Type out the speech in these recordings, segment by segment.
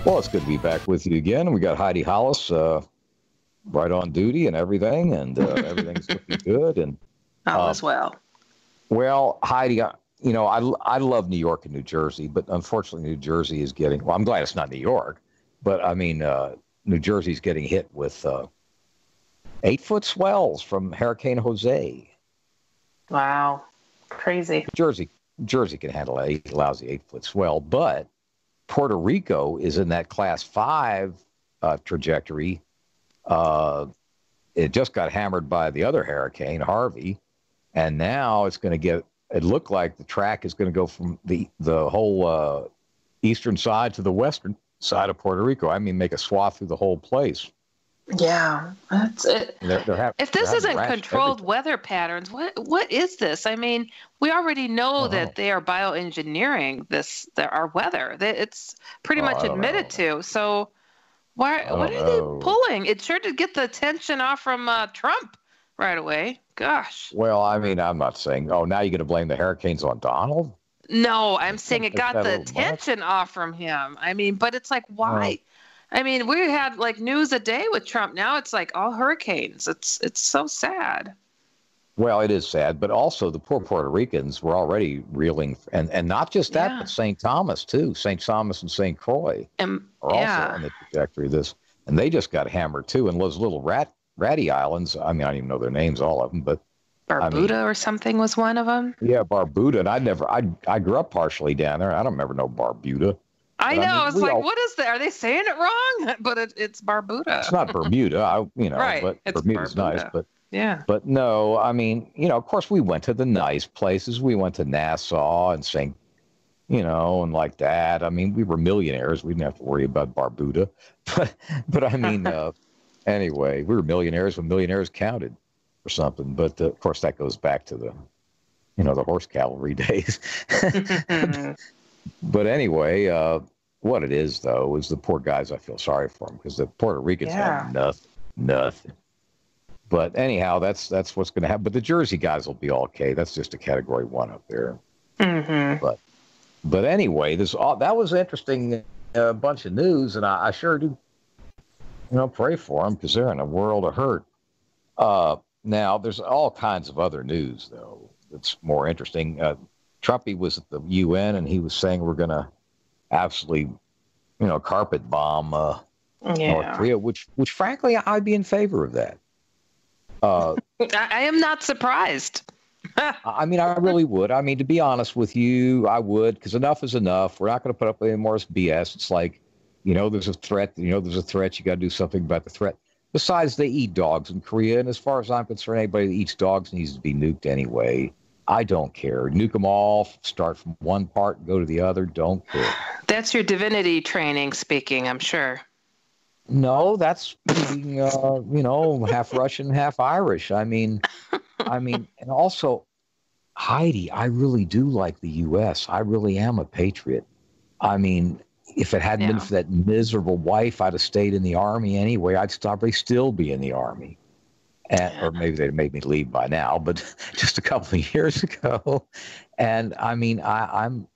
Well, it's good to be back with you again. We got Heidi Hollis right on duty and everything, and everything's looking good. And All is well. well, Heidi, I love New York and New Jersey, but unfortunately, New Jersey is getting. Well, I'm glad it's not New York, but I mean, New Jersey's getting hit with 8-foot swells from Hurricane Jose. Wow, crazy. Jersey can handle a lousy 8-foot swell, but Puerto Rico is in that class 5 trajectory. It just got hammered by the other hurricane, Harvey, and now it's going to get. It looked like the track is going to go from the whole eastern side to the western side of Puerto Rico. I mean, make a swath through the whole place. Yeah, that's it. If this isn't controlled weather patterns, what is this? I mean, we already know that they are bioengineering our weather. It's pretty much admitted to. So what are they pulling? It sure did get the attention off from Trump right away. Gosh. Well, I mean, I'm not saying, now you're going to blame the hurricanes on Donald? No, I'm saying it got the attention off from him. I mean, but it's like, why? I mean, we had like news a day with Trump. Now it's like all hurricanes. It's so sad. Well, it is sad, but also the poor Puerto Ricans were already reeling, and not just that, but St. Thomas too. St. Thomas and St. Croix are also on the trajectory of this, and they just got hammered too. And those little ratty islands. I mean, I don't even know their names, all of them, but Barbuda or something was one of them. Yeah, Barbuda, and I grew up partially down there. I don't remember no Barbuda. I know. I was like, what is that? Are they saying it wrong? But it's Barbuda. It's not Bermuda, right. But it's Bermuda's Barbuda. nice. But yeah. But no, I mean, of course we went to the nice places. We went to Nassau and and like that. I mean, we were millionaires. We didn't have to worry about Barbuda. But I mean, anyway, we were millionaires when millionaires counted or something. But of course that goes back to the horse cavalry days. But anyway, what it is, though, is the poor guys, I feel sorry for them because the Puerto Ricans have nothing. But anyhow, that's what's going to happen. But the Jersey guys will be okay. That's just a Category 1 up there. Mm-hmm. But anyway, that was interesting, a bunch of news, and I sure do, pray for them because they're in a world of hurt. Now, there's all kinds of other news, though, that's more interesting. Trumpy was at the UN, and he was saying we're going to absolutely, carpet bomb North Korea, which frankly, I'd be in favor of that. I am not surprised. I mean, I really would. I mean, to be honest with you, I would, because enough is enough. We're not going to put up with any more BS. It's like, there's a threat. There's a threat. You got to do something about the threat. Besides, they eat dogs in Korea, and as far as I'm concerned, anybody that eats dogs needs to be nuked anyway. I don't care. Nuke them all. Start from one part and go to the other. Don't care. That's your divinity training speaking, I'm sure. No, that's being, half Russian, half Irish. I mean, and also, Heidi, I really do like the U.S. I really am a patriot. I mean, if it hadn't been for that miserable wife, I'd have stayed in the Army anyway. I'd probably still be in the Army. Or maybe they'd made me leave by now, but just a couple of years ago. And I mean, I'm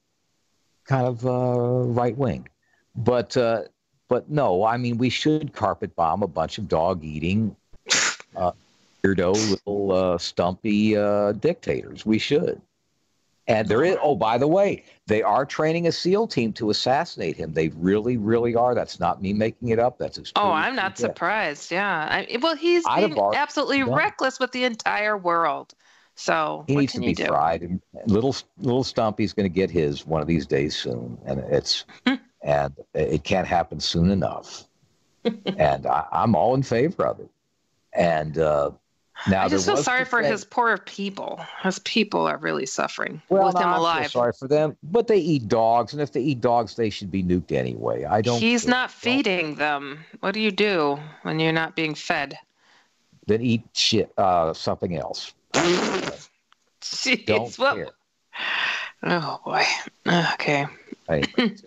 kind of right wing, but no, I mean, we should carpet bomb a bunch of dog eating, weirdo little stumpy dictators. We should. And there is. Oh, by the way, they are training a SEAL team to assassinate him. They really, really are. That's not me making it up. That's extreme. Oh, I'm not surprised. Yeah. Well, he's being absolutely reckless with the entire world. So he needs to be fried. And little Stumpy's going to get his one of these days soon, and and it can't happen soon enough. And I'm all in favor of it. And now I just feel sorry for his poor people. His people are really suffering with him alive. I feel sorry for them, but they eat dogs, and if they eat dogs, they should be nuked anyway. He's not feeding them. What do you do when you're not being fed? Then eat something else. Jeez, don't care. Oh boy. Okay. Anyway,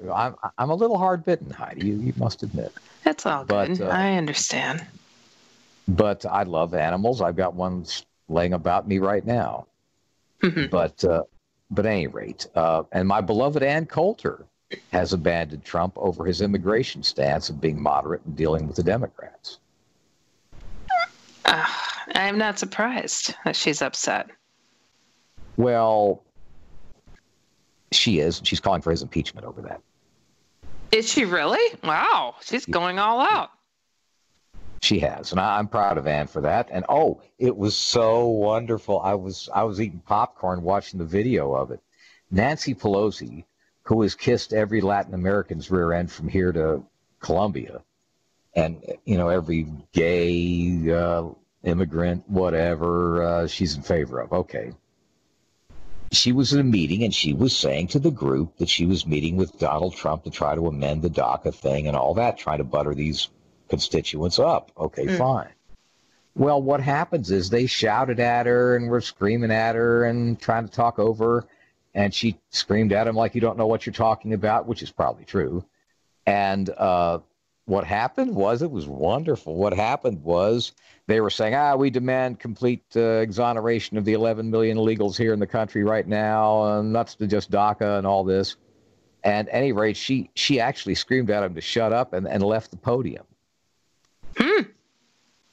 I'm a little hard bitten, Heidi. You must admit. That's all good. I understand. But I love animals. I've got one laying about me right now. But at any rate, and my beloved Ann Coulter has abandoned Trump over his immigration stance of being moderate and dealing with the Democrats. I'm not surprised that she's upset. Well, she is. She's calling for his impeachment over that. Is she really? Wow. She's going all out. She has, and I'm proud of Ann for that. And it was so wonderful. I was eating popcorn watching the video of it. Nancy Pelosi, who has kissed every Latin American's rear end from here to Colombia, and every gay immigrant, whatever, she's in favor of. Okay. She was at a meeting, and she was saying to the group that she was meeting with Donald Trump to try to amend the DACA thing and all that, trying to butter these constituents up. Okay, fine. Well, what happens is they shouted at her and were screaming at her and trying to talk over her, and she screamed at him like, you don't know what you're talking about, which is probably true. And what happened was, it was wonderful. What happened was they were saying, we demand complete exoneration of the 11 million illegals here in the country right now, and not to just DACA and all this. And at any rate, she actually screamed at him to shut up and left the podium.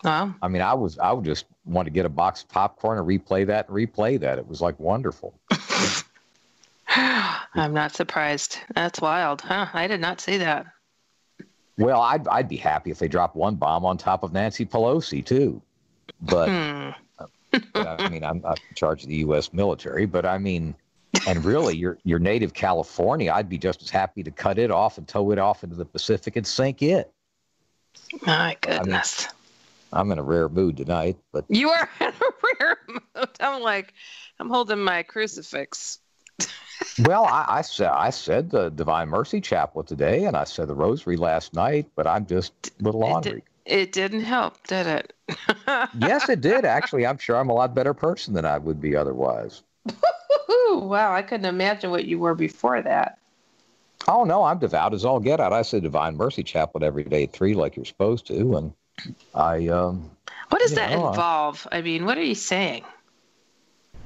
Wow. I mean, I would just want to get a box of popcorn and replay that. It was like wonderful. I'm not surprised. That's wild, huh? I did not see that. Well, I'd be happy if they dropped one bomb on top of Nancy Pelosi too, but I mean, I'm not in charge of the U.S. military, but I mean, and really, your native California, I'd be just as happy to cut it off and tow it off into the Pacific and sink it. My goodness. I'm in a rare mood tonight, but you are in a rare mood. I'm holding my crucifix. Well, I said the Divine Mercy Chaplet today, and I said the Rosary last night, but I'm just a little ornery. It didn't help, did it? Yes, it did. Actually, I'm sure I'm a lot better person than I would be otherwise. Wow, I couldn't imagine what you were before that. Oh, no, I'm devout as all get out. I say Divine Mercy Chaplet every day at 3 like you're supposed to, and I... what does that involve? I mean, what are you saying?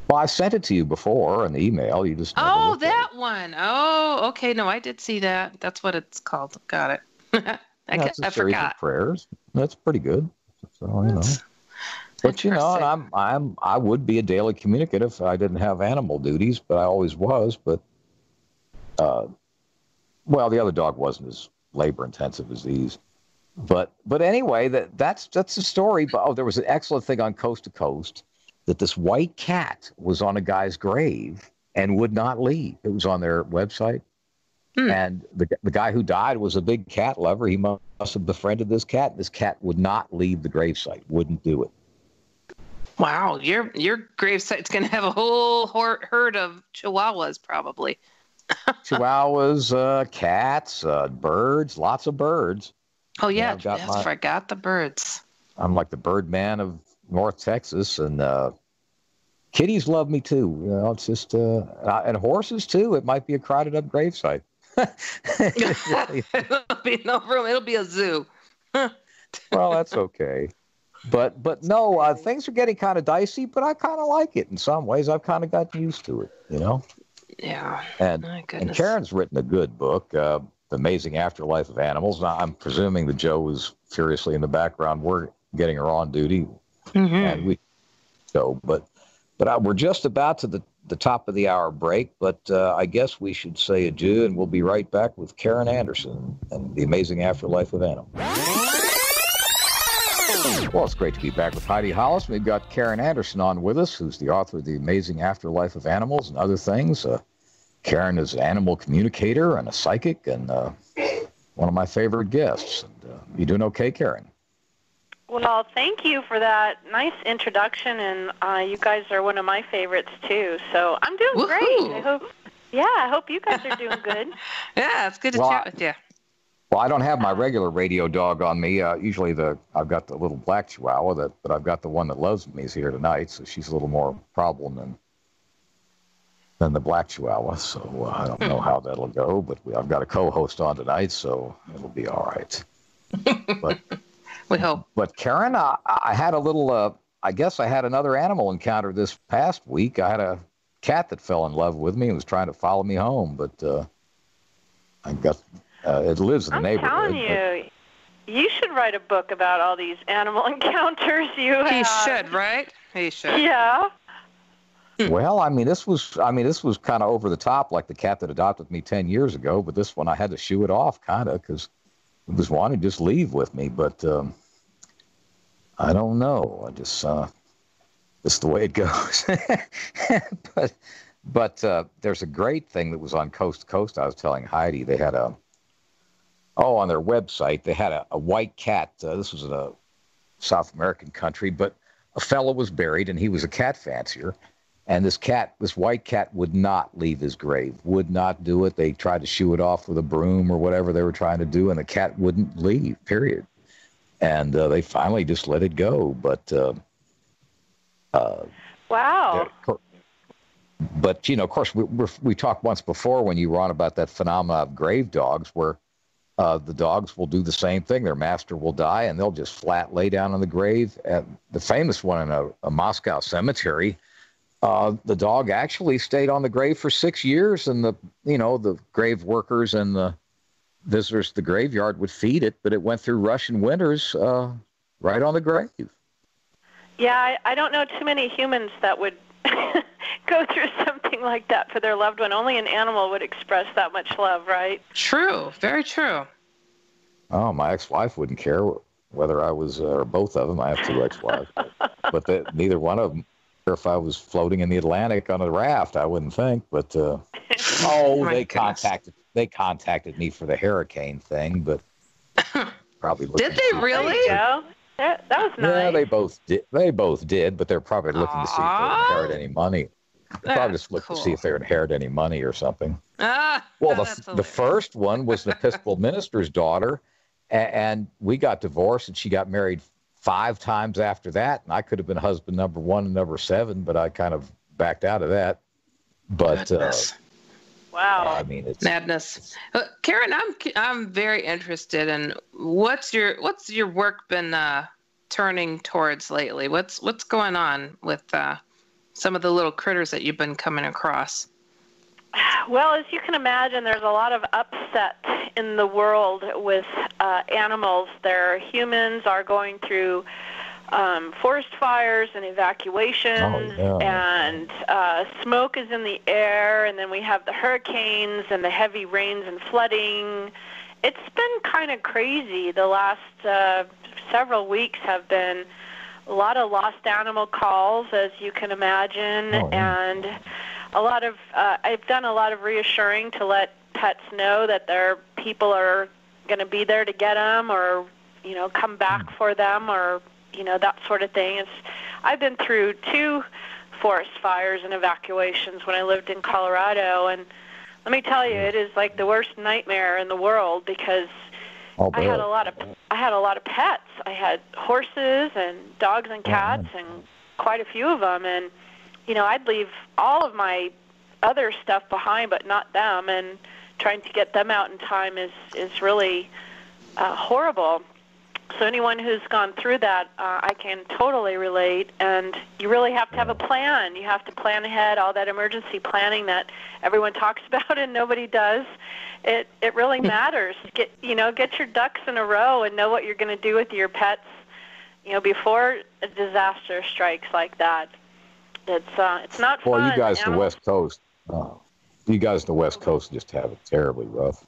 Well, I sent it to you before in the email. You just that one. Oh, okay. No, I did see that. That's what it's called. Got it. I forgot. Of prayers. That's pretty good. So, But I would be a daily communicator if I didn't have animal duties, but I always was. But the other dog wasn't as labor intensive as these. But anyway, that's the story. But there was an excellent thing on Coast to Coast that this white cat was on a guy's grave and would not leave. It was on their website. And the guy who died was a big cat lover. He must have befriended this cat. This cat would not leave the gravesite, wouldn't do it. Wow, your gravesite's going to have a whole herd of chihuahuas probably. Chihuahuas, cats, birds, lots of birds. Oh, yeah, I forgot the birds. I'm like the bird man of North Texas, and kitties love me too. It's just and horses too. It might be a crowded up gravesite. There'll be no room. It'll be a zoo. Well, that's okay. But no, things are getting kind of dicey. But I kind of like it in some ways. I've kind of gotten used to it. Yeah. And Karen's written a good book, The Amazing Afterlife of Animals. Now, I'm presuming that Joe was furiously in the background. We're getting her on duty. And but we're just about to the top of the hour break, but I guess we should say adieu, and we'll be right back with Karen Anderson and The Amazing Afterlife of Animals. Well, it's great to be back with Heidi Hollis. We've got Karen Anderson on with us, who's the author of The Amazing Afterlife of Animals and other things. Karen is an animal communicator and a psychic, and one of my favorite guests. And, you doing okay, Karen? Well, thank you for that nice introduction, and you guys are one of my favorites too. So I'm doing great. I hope you guys are doing good. Yeah, it's good to chat with you. Well, I don't have my regular radio dog on me. Usually I've got the little black Chihuahua, but I've got the one that loves me is here tonight, so she's a little more problem than the black Chihuahua. So I don't know how that'll go, but I've got a co-host on tonight, so it'll be all right. But we hope. But Karen, I had a little, I guess I had another animal encounter this past week. I had a cat that fell in love with me and was trying to follow me home, but I guess it lives in the neighborhood. I'm telling you should write a book about all these animal encounters you have. He should, right? He should. Yeah. Well, I mean, this was kind of over the top, like the cat that adopted me 10 years ago. But this one, I had to shoo it off, kind of, because it was wanting to just leave with me. But I don't know. I just it's the way it goes. but there's a great thing that was on Coast to Coast. I was telling Heidi, they had on their website, they had a white cat. This was in a South American country, but a fellow was buried, and he was a cat fancier. And this white cat would not leave his grave, would not do it. They tried to shoo it off with a broom or whatever they were trying to do, and the cat wouldn't leave, period. And they finally just let it go. But wow. But, of course, we talked once before when you were on about that phenomenon of grave dogs, where the dogs will do the same thing. Their master will die, and they'll just flat lay down on the grave. The famous one in a Moscow cemetery, the dog actually stayed on the grave for 6 years, and the grave workers and the visitors to the graveyard would feed it, but it went through Russian winters right on the grave. Yeah, I don't know too many humans that would go through something like that for their loved one. Only an animal would express that much love, right? True, very true. Oh, my ex-wife wouldn't care whether I was, or both of them. I have two ex-wives, but neither one of them. If I was floating in the Atlantic on a raft, I wouldn't think. But they contacted me for the hurricane thing, but probably did they really? There you go. That was nice. Yeah, they both did. They both did, but they're probably looking to see if they inherit any money. They're probably just looking to see if they inherit any money or something. Well, the first one was an Episcopal minister's daughter, and we got divorced, and she got married 5 times after that, and I could have been husband number 1 and number 7, but I kind of backed out of that. But wow, I mean, it's madness. Karen, I'm very interested in what's your work been turning towards lately? What's going on with some of the little critters that you've been coming across? Well, as you can imagine, there's a lot of upset in the world with animals. Humans are going through forest fires and evacuations, and smoke is in the air, and then we have the hurricanes and the heavy rains and flooding. It's been kind of crazy. The last several weeks have been a lot of lost animal calls, as you can imagine, and a lot of I've done a lot of reassuring to let pets know that their people are going to be there to get them, or come back for them, or that sort of thing. I've been through 2 forest fires and evacuations when I lived in Colorado, and let me tell you, it is like the worst nightmare in the world, because I had a lot of pets. I had horses and dogs and cats, and quite a few of them, and I'd leave all of my other stuff behind, but not them, and trying to get them out in time is really horrible. So anyone who's gone through that, I can totally relate, and you really have to have a plan. You have to plan ahead, all that emergency planning that everyone talks about and nobody does. It really matters. Get your ducks in a row and know what you're going to do with your pets, before a disaster strikes like that. It's not fun. Well, you guys in the West Coast, just have it terribly rough.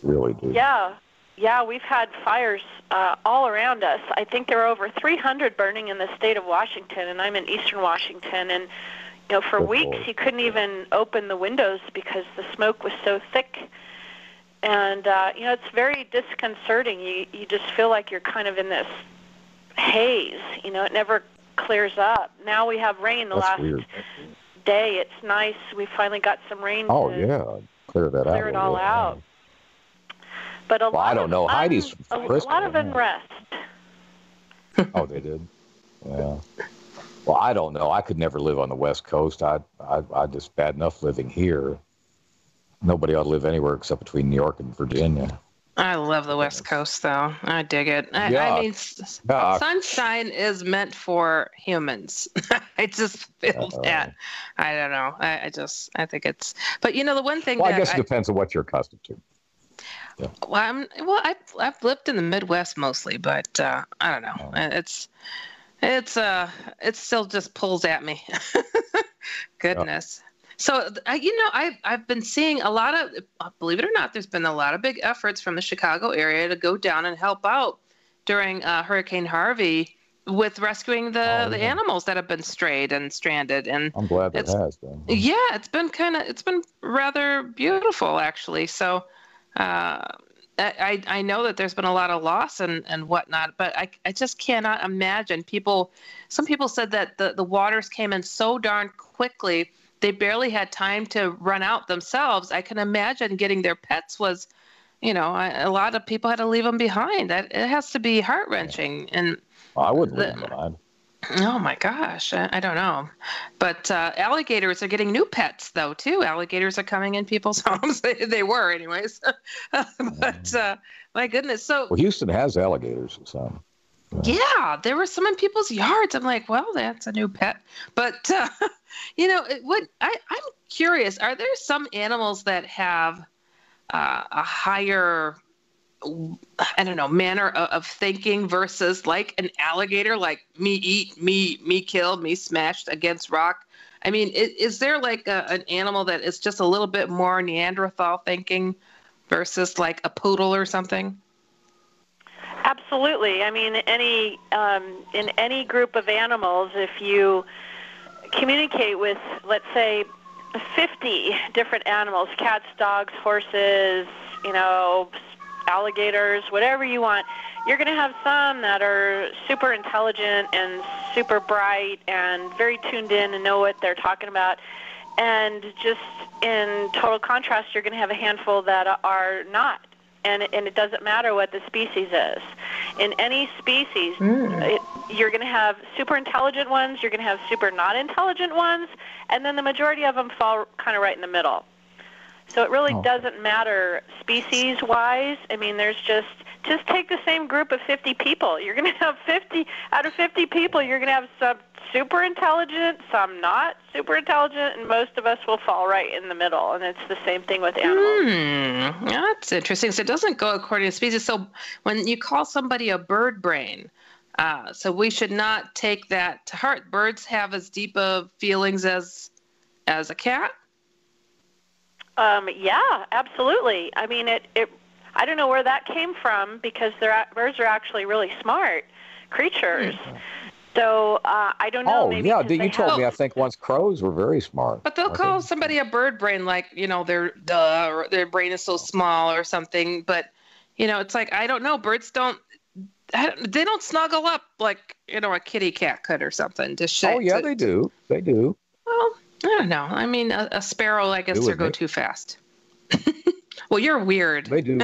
Really do. Yeah, we've had fires all around us. I think there are over 300 burning in the state of Washington, and I'm in eastern Washington. And for weeks you couldn't even open the windows because the smoke was so thick. And it's very disconcerting. You just feel like you're kind of in this haze. It never clears up. Now we have rain the last day. It's nice. We finally got some rain. Clear it all out. But I don't know. Heidi's from Crystal. A lot of unrest. Oh, they did? Yeah. Well, I don't know. I could never live on the West Coast. I just bad enough living here. Nobody ought to live anywhere except between New York and Virginia. I love the West Coast, though. I dig it. I mean, sunshine is meant for humans. I just feel that. I don't know. I think it's. But the one thing. Well, I guess it depends on what you're accustomed to. Yeah. I've lived in the Midwest mostly, but I don't know. It still just pulls at me. Goodness. Yeah. So, I've been seeing a lot of, believe it or not, there's been a lot of big efforts from the Chicago area to go down and help out during Hurricane Harvey with rescuing the animals that have been strayed and stranded. And I'm glad that has been. Yeah, it's been rather beautiful, actually. So I know that there's been a lot of loss and whatnot, but I just cannot imagine some people said that the waters came in so darn quickly, they barely had time to run out themselves. I can imagine getting their pets was, a lot of people had to leave them behind. It has to be heart-wrenching. And I wouldn't leave them behind. Oh my gosh, I don't know. But alligators are getting new pets, though, too. Alligators are coming in people's homes. They were, anyways. But my goodness. So Houston has alligators. So. Yeah, there were some in people's yards. I'm like, well, that's a new pet. But, I'm curious. Are there some animals that have a higher, I don't know, manner of thinking versus like an alligator, like me eat, me killed, me smashed against rock? I mean, is there like an animal that is just a little bit more Neanderthal thinking versus like a poodle or something? Absolutely. I mean, in any group of animals, if you communicate with, let's say, 50 different animals, cats, dogs, horses, alligators, whatever you want, you're going to have some that are super intelligent and super bright and very tuned in and know what they're talking about. And just in total contrast, you're going to have a handful that are not. And it doesn't matter what the species is. In any species, you're going to have super intelligent ones, you're going to have super not intelligent ones, and then the majority of them fall kind of right in the middle. So it really doesn't matter species-wise. I mean, there's just take the same group of 50 people. You're going to have 50 out of 50 people. You're going to have some super intelligent, some not super intelligent, and most of us will fall right in the middle. And it's the same thing with animals. That's interesting. So it doesn't go according to species. So when you call somebody a bird brain, so we should not take that to heart. Birds have as deep of feelings as a cat? Yeah, absolutely. I mean, I don't know where that came from because birds are actually really smart creatures. So I don't know. Oh, yeah. You told me, I think, once crows were very smart. But they'll call somebody a bird brain like, their brain is so small or something. But, it's like, I don't know. Birds they don't snuggle up like, a kitty cat could or something. They do. They do. Well, I don't know. I mean, a sparrow, I guess, would go too fast. Well, you're weird. They do.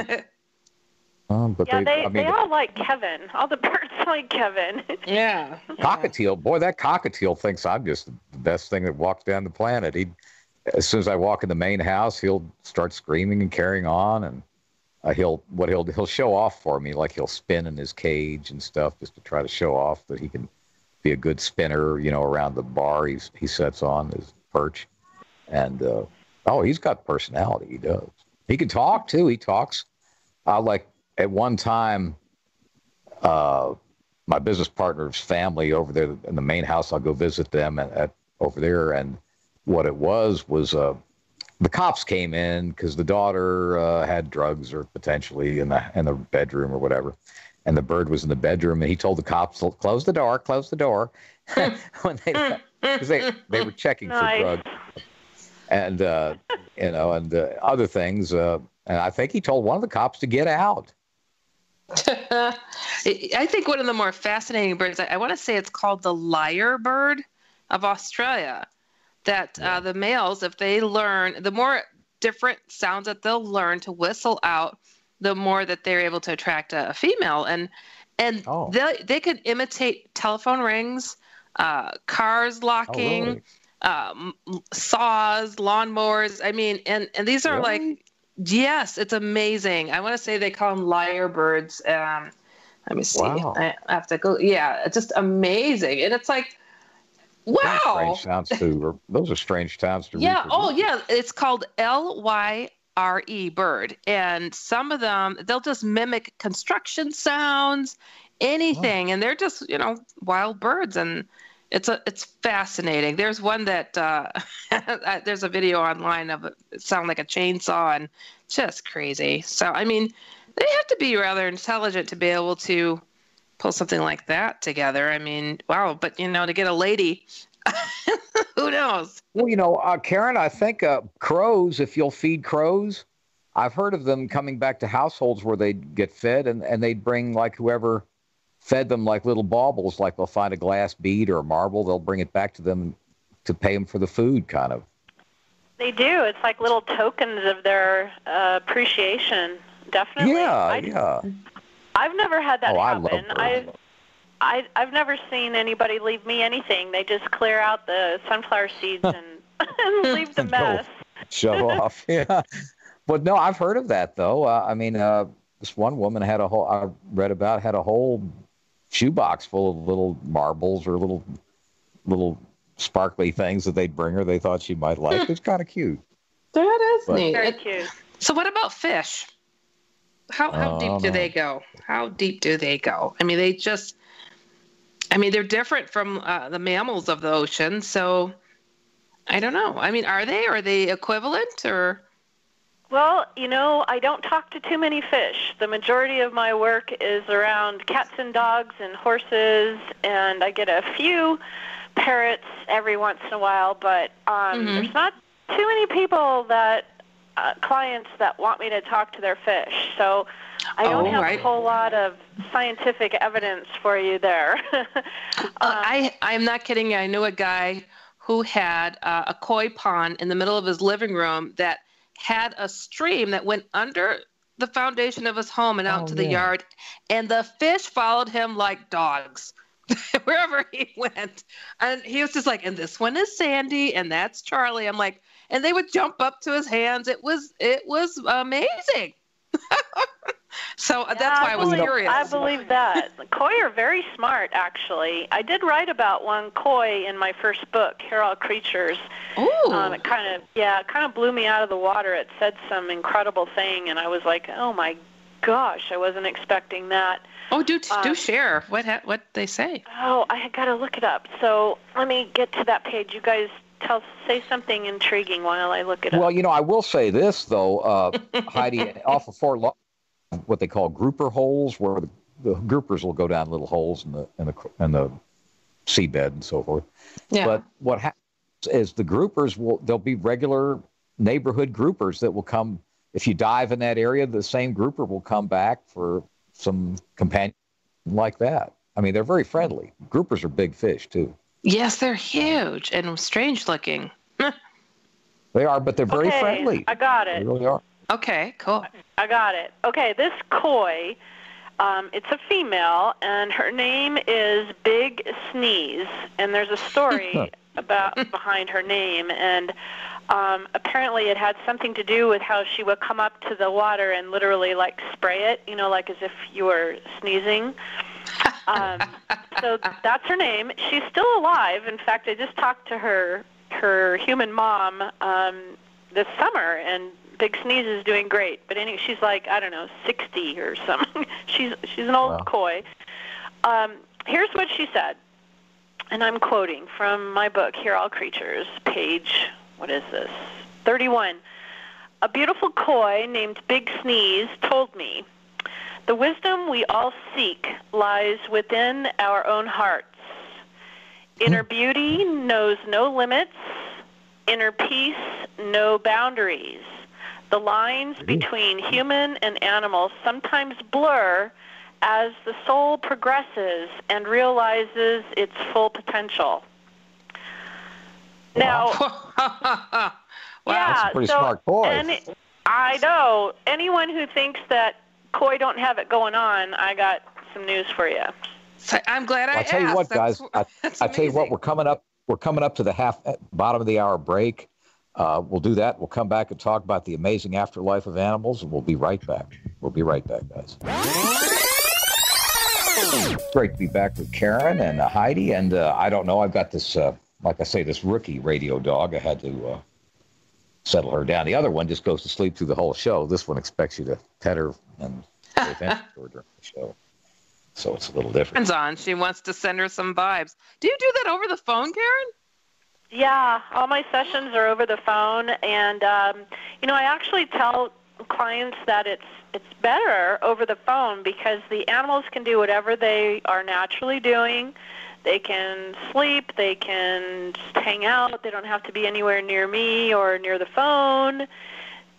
But they all like Kevin. All the birds like Kevin. Yeah. Cockatiel, boy, that cockatiel thinks I'm just the best thing that walks down the planet. As soon as I walk in the main house, he'll start screaming and carrying on, and he'll show off for me, like he'll spin in his cage and stuff just to try to show off that he can be a good spinner, around the bar he sets on his perch, and he's got personality. He does. He can talk too. He talks like. At one time, my business partner's family over there in the main house, I'll go visit them over there. And what it was the cops came in because the daughter had drugs or potentially in the bedroom or whatever. And the bird was in the bedroom, and he told the cops, close the door. When they were checking for drugs and, and other things. And I think he told one of the cops to get out. I think one of the more fascinating birds, I want to say it's called the lyrebird of Australia, that the males, if they learn, the more different sounds that they'll learn to whistle out, the more that they're able to attract a female. And they could imitate telephone rings, cars locking, saws, lawnmowers. I mean, and these are like, Yes, it's amazing. I want to say they call them lyrebirds. Let me see. Wow. I have to go. Yeah, it's just amazing. And it's like, wow. Those are strange sounds to Yeah. reproduce. Oh, yeah. It's called Lyre bird. And some of them, they'll just mimic construction sounds, anything. And they're just, wild birds. And it's fascinating. There's one that there's a video online of it sound like a chainsaw and just crazy. So, I mean, they have to be rather intelligent to be able to pull something like that together. I mean, wow. But, to get a lady, who knows? Well, Karen, I think crows, if you'll feed crows, I've heard of them coming back to households where they get fed and they'd bring like whoever fed them like little baubles, like they'll find a glass bead or a marble, they'll bring it back to them to pay them for the food, kind of. They do. It's like little tokens of their appreciation. Definitely. Yeah. I've never had that happen. I've never seen anybody leave me anything. They just clear out the sunflower seeds and leave the mess. Show off. Yeah. But no, I've heard of that though. This one woman had I read about had a whole shoebox full of little marbles or little sparkly things that they'd bring her. They thought she might like. It's kind of cute. That is neat. Very cute. So what about fish? How deep do they go? How deep do they go? I mean, they're different from the mammals of the ocean. So I don't know. I mean, are they equivalent or? Well, I don't talk to too many fish. The majority of my work is around cats and dogs and horses, and I get a few parrots every once in a while, but there's not too many people clients that want me to talk to their fish. So I don't have a whole lot of scientific evidence for you there. I'm not kidding you. I knew a guy who had a koi pond in the middle of his living room that had a stream that went under the foundation of his home and out to the yard, and the fish followed him like dogs wherever he went. And he was just like, and this one is Sandy, and that's Charlie. I'm like, and they would jump up to his hands. It was amazing. So that's why I was curious. I believe that. Koi are very smart, actually. I did write about one koi in my first book, Here All Creatures. Ooh. It kind of blew me out of the water. It said some incredible thing, and I was like, oh my gosh, I wasn't expecting that. Oh, do share what they say. Oh, I got to look it up. So let me get to that page. You guys say something intriguing while I look it up. Well, I will say this though, Heidi, off of Fort Lauderdale, what they call grouper holes, where the groupers will go down little holes in the seabed and so forth. Yeah. But what happens is the groupers there'll be regular neighborhood groupers that will come. If you dive in that area, the same grouper will come back for some companion like that. I mean, they're very friendly. Groupers are big fish too. Yes, they're huge and strange looking. They are, but they're very friendly. I got it. They really are. Okay, cool. I got it. Okay, this koi, it's a female, and her name is Big Sneeze, and there's a story behind her name, and apparently it had something to do with how she would come up to the water and literally like spray it, like as if you were sneezing. So that's her name. She's still alive. In fact, I just talked to her human mom this summer, and Big Sneeze is doing great. But anyway, she's like, I don't know, 60 or something. she's an old koi. Here's what she said, and I'm quoting from my book, Here All Creatures, page, what is this, 31. A beautiful koi named Big Sneeze told me, the wisdom we all seek lies within our own hearts. Inner beauty knows no limits. Inner peace, no boundaries. The lines between human and animal sometimes blur as the soul progresses and realizes its full potential. Now, wow, that's a pretty smart koi. I know. Anyone who thinks that koi don't have it going on, I got some news for you. I'm glad I asked. I'll tell you what, guys. I tell you what, we're coming up to the bottom of the hour break. We'll do that. We'll come back and talk about the amazing afterlife of animals, and we'll be right back. We'll be right back, guys. Great to be back with Karen and Heidi. And I don't know, I've got this, like I say, this rookie radio dog. I had to settle her down. The other one just goes to sleep through the whole show. This one expects you to pet her and pay attention to her during the show. So it's a little different. Depends on. She wants to send her some vibes. Do you do that over the phone, Karen? Yeah, all my sessions are over the phone, and I actually tell clients that it's better over the phone because the animals can do whatever they are naturally doing. They can sleep, they can just hang out, they don't have to be anywhere near me or near the phone,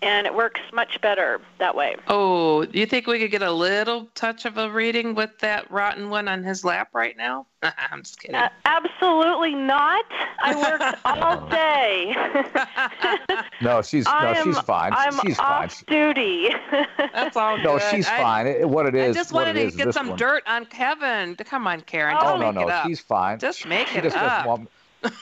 and it works much better that way. Oh, do you think we could get a little touch of a reading with that rotten one on his lap right now? I'm just kidding. Absolutely not. I worked all day. No, she's fine. She's off fine. Duty. That's all good. No, she's fine. What it is, I just wanted to get some dirt on Kevin. Come on, Karen. Just make it up. She's fine. Just make it up.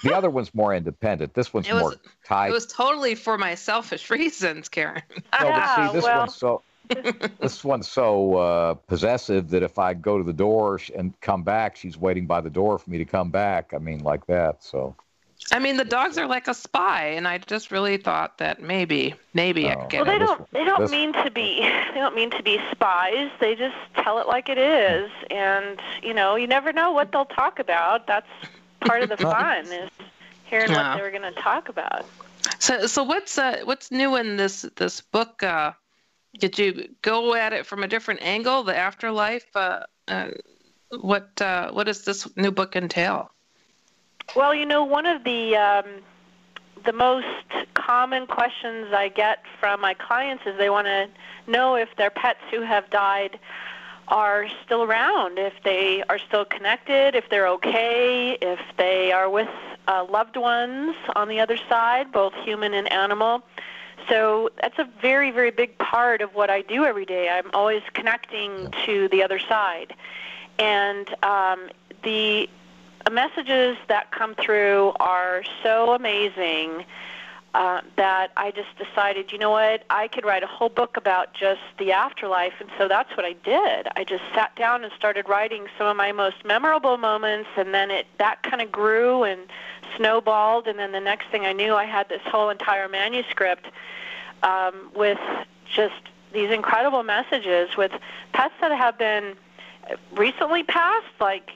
The other one's more independent. This one's more tight. It was totally for my selfish reasons, Karen. No, but see, this one's so possessive that if I go to the door and come back, she's waiting by the door for me to come back. I mean, like that. So. I mean, the dogs are like a spy, and I just really thought that maybe I could get it. Well, they don't mean to be spies. They just tell it like it is, and you never know what they'll talk about. That's part of the fun is hearing what they were going to talk about. So what's new in this book? Did you go at it from a different angle, the afterlife? What does this new book entail? Well, one of the most common questions I get from my clients is they want to know if their pets who have died are still around, if they are still connected, if they're okay, if they are with loved ones on the other side, both human and animal. So that's a very, very big part of what I do every day. I'm always connecting to the other side. And the messages that come through are so amazing that I just decided, you know what, I could write a whole book about just the afterlife, and so that's what I did. I just sat down and started writing some of my most memorable moments, and then that kind of grew and snowballed, and then the next thing I knew, I had this whole entire manuscript with just these incredible messages with pets that have been recently passed, like,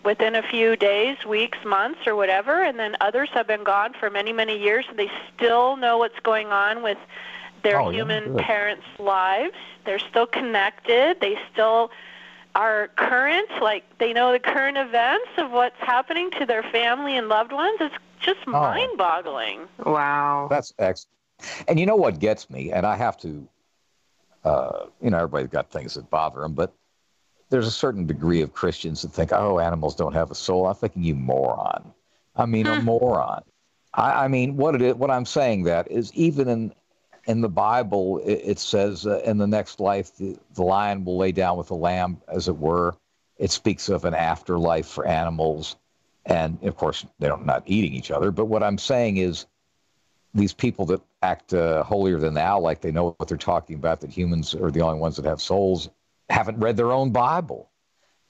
within a few days, weeks, months, or whatever, and then others have been gone for many, many years, and they still know what's going on with their human parents' lives. They're still connected. They still are current, like they know the current events of what's happening to their family and loved ones. It's just mind-boggling. Wow. That's excellent. And you know what gets me, and I have to, everybody's got things that bother them, but there's a certain degree of Christians that think, animals don't have a soul. I'm thinking, you moron. I mean, a moron. I mean, what I'm saying that is even in the Bible, it says in the next life, the lion will lay down with the lamb, as it were. It speaks of an afterlife for animals. And, of course, they're not eating each other. But what I'm saying is these people that act holier than thou, like they know what they're talking about, that humans are the only ones that have souls, haven't read their own Bible.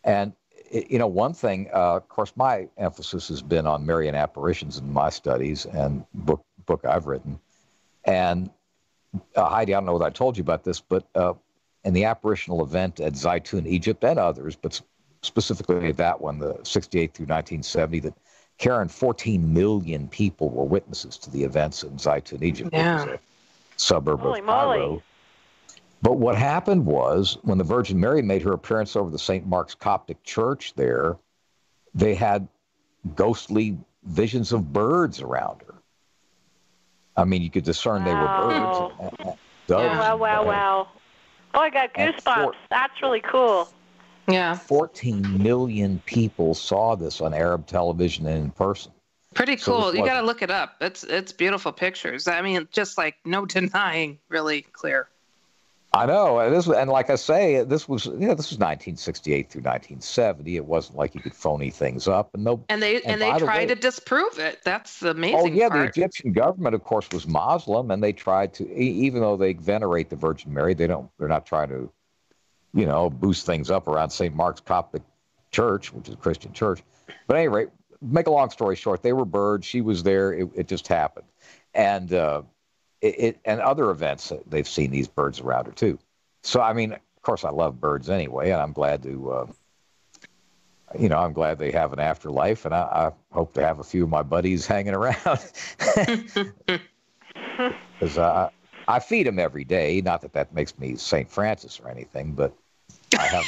And, one thing, of course, my emphasis has been on Marian apparitions in my studies and book I've written. And Heidi, I don't know whether I told you about this, but in the apparitional event at Zaytun, Egypt, and others, but specifically that one, the 68 through 1970, that Karen, 14 million people were witnesses to the events in Zaytun, Egypt, which is a suburb of Cairo. But what happened was, when the Virgin Mary made her appearance over the St. Mark's Coptic Church there, they had ghostly visions of birds around her. I mean, you could discern they were birds. Wow. Oh, I got goosebumps. That's really cool. Yeah. 14 million people saw this on Arab television and in person. Pretty cool. You got to look it up. It's beautiful pictures. I mean, just like no denying, really clear. I know. And like I say, this was 1968 through 1970. It wasn't like you could phony things up, and they tried to disprove it. That's the amazing part. The Egyptian government, of course, was Muslim, and they tried to, even though they venerate the Virgin Mary, they're not trying to, boost things up around St. Mark's Coptic Church, which is a Christian church. But at any rate, make a long story short, they were birds. She was there. It just happened, and and other events, they've seen these birds around her too. So, I mean, of course, I love birds anyway, and I'm glad to, I'm glad they have an afterlife, and I hope to have a few of my buddies hanging around. Because I feed them every day. Not that makes me St. Francis or anything, but I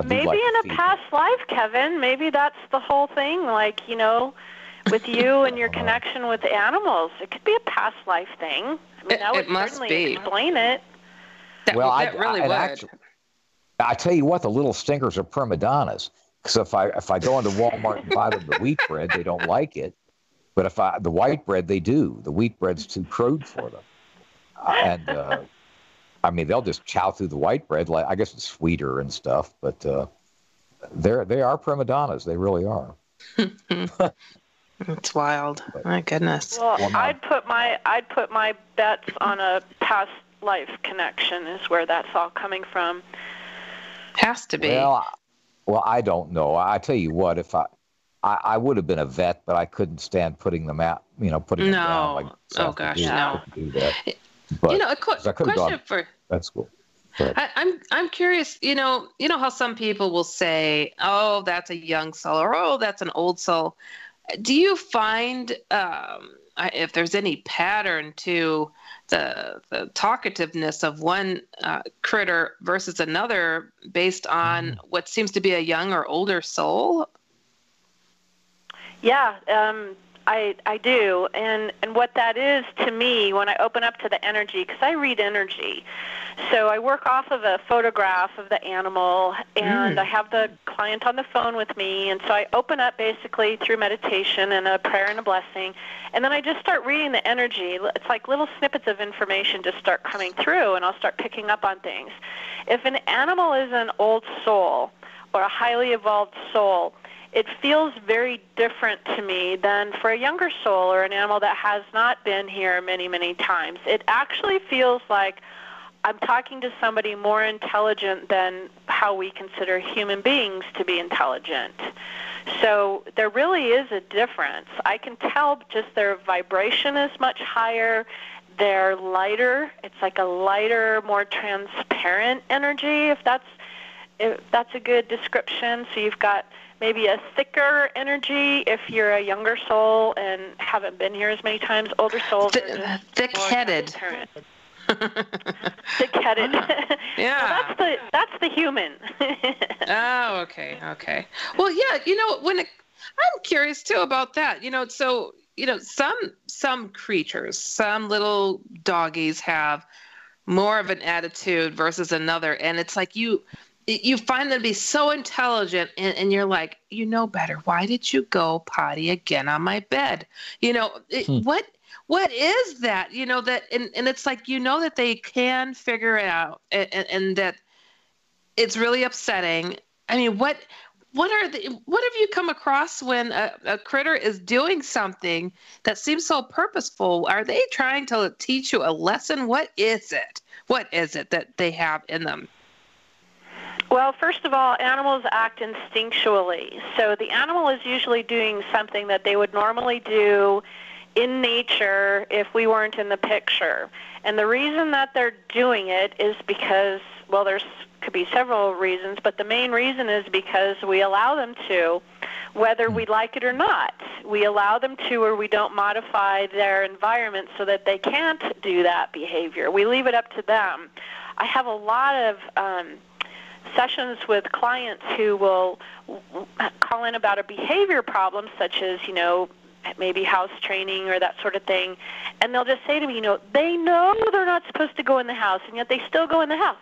maybe like in a past life, Kevin. Maybe that's the whole thing. Like, with you and your connection with animals, it could be a past life thing. I mean, that would certainly explain it. That really would. Actually, I tell you what, the little stinkers are prima donnas. Because if I go into Walmart and buy them the wheat bread, they don't like it. But the white bread, they do. The wheat bread's too crude for them. And I mean, they'll just chow through the white bread. Like, I guess it's sweeter and stuff, but they are prima donnas. They really are. It's wild. My goodness. Well, I'd put my bets on a past life connection. Is where that's all coming from. Has to be. Well, I don't know. I tell you what, if I would have been a vet, but I couldn't stand putting them out. Putting them down. Like, oh gosh, no. Do that. But a question for. That's cool. I'm curious. You know how some people will say, "Oh, that's a young soul," or "Oh, that's an old soul." Do you find if there's any pattern to the talkativeness of one critter versus another based on what seems to be a young or older soul? Yeah, I do. And what that is to me, when I open up to the energy, because I read energy. So I work off of a photograph of the animal, and I have the client on the phone with me, and so I open up basically through meditation and a prayer and a blessing, and then I just start reading the energy. It's like little snippets of information just start coming through, and I'll start picking up on things. If an animal is an old soul or a highly evolved soul, it feels very different to me than for a younger soul or an animal that has not been here many, many times. It actually feels like I'm talking to somebody more intelligent than how we consider human beings to be intelligent. So there really is a difference. I can tell just their vibration is much higher. They're lighter. It's like a lighter, more transparent energy, if that's a good description. So you've got maybe a thicker energy if you're a younger soul and haven't been here as many times. Older souls are just thick-headed. Thick-headed. Yeah. Well, that's the human. Oh, okay. Well, yeah, I'm curious too about that. So some creatures, some little doggies have more of an attitude versus another, and it's like you find them to be so intelligent, and you're like, you know better. Why did you go potty again on my bed? What is that? That, and it's like, that they can figure it out, and that it's really upsetting. I mean, what have you come across when a critter is doing something that seems so purposeful? Are they trying to teach you a lesson? What is it? What is it that they have in them? Well, first of all, animals act instinctually. So the animal is usually doing something that they would normally do in nature if we weren't in the picture. And the reason that they're doing it is because, well, could be several reasons, but the main reason is because we allow them to, whether we like it or not. We allow them to, or we don't modify their environment so that they can't do that behavior. We leave it up to them. I have a lot of sessions with clients who will call in about a behavior problem, such as, maybe house training or that sort of thing, and they'll just say to me, they know they're not supposed to go in the house, and yet they still go in the house.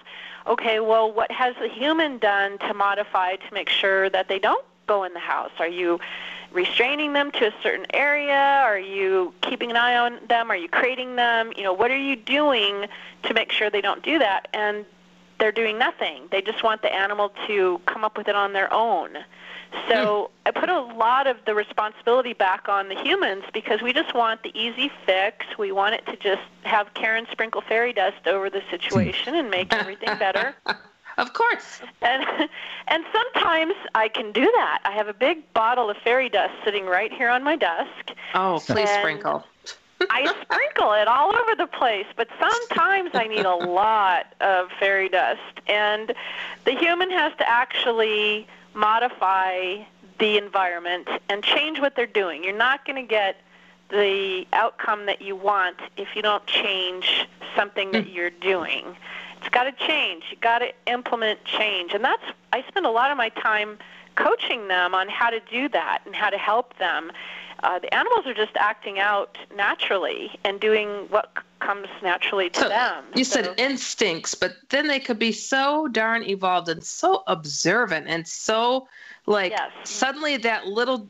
Okay, well, what has the human done to modify to make sure that they don't go in the house? Are you restraining them to a certain area? Are you keeping an eye on them? Are you crating them? What are you doing to make sure they don't do that? And they're doing nothing. They just want the animal to come up with it on their own. So I put a lot of the responsibility back on the humans because we just want the easy fix. We want it to just have Karen sprinkle fairy dust over the situation and make everything better. Of course. And sometimes I can do that. I have a big bottle of fairy dust sitting right here on my desk. Oh, please sprinkle. I sprinkle it all over the place, but sometimes I need a lot of fairy dust. And the human has to actually modify the environment and change what they're doing. You're not going to get the outcome that you want if you don't change something that you're doing. It's got to change. You got to implement change. And I spend a lot of my time coaching them on how to do that and how to help them. The animals are just acting out naturally and doing what comes naturally to them. You said instincts, but then they could be so darn evolved and so observant and so suddenly that little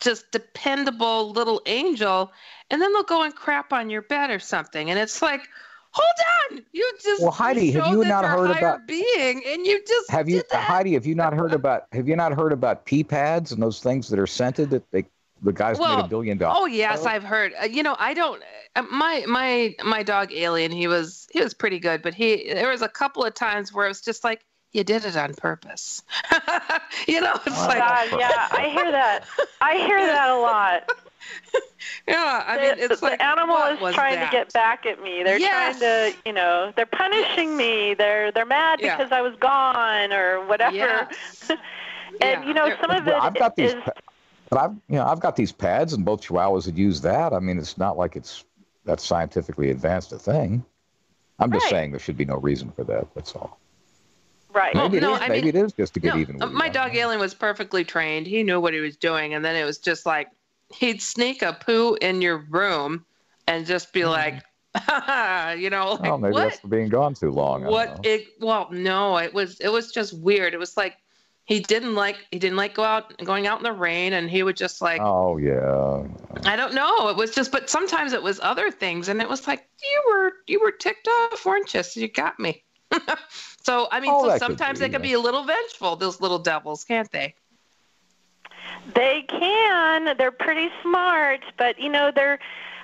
just dependable little angel, and then they'll go and crap on your bed or something. And it's like, hold on, you just Heidi, have you not heard about being, and you just did that. Heidi, have you not heard about pee pads and those things that are scented that the guys made $1 billion? Oh yes, I've heard. I don't. My dog Alien, he was pretty good, but there was a couple of times where it was just like, you did it on purpose. It's like, God, yeah, I hear that. I hear that a lot. Yeah, I mean, it's like the animal is trying to get back at me. They're trying to, they're punishing me. They're mad because I was gone or whatever. Yes. And some of it is. But I've got these pads, and both Chihuahuas would use that. I mean, it's not like that's scientifically advanced a thing. I'm just saying there should be no reason for that. That's all. Right. Maybe it is just to get even with my dog Alien was perfectly trained. He knew what he was doing, and then it was just like he'd sneak a poo in your room and just be like, maybe what? That's for being gone too long. No, it was just weird. It was like he didn't like going out in the rain, and he would just like, oh yeah, I don't know. It was just, but sometimes it was other things, and it was like you were ticked off, weren't you? So you got me. So I mean, sometimes they can be a little vengeful. Those little devils, can't they? They can. They're pretty smart, but they're.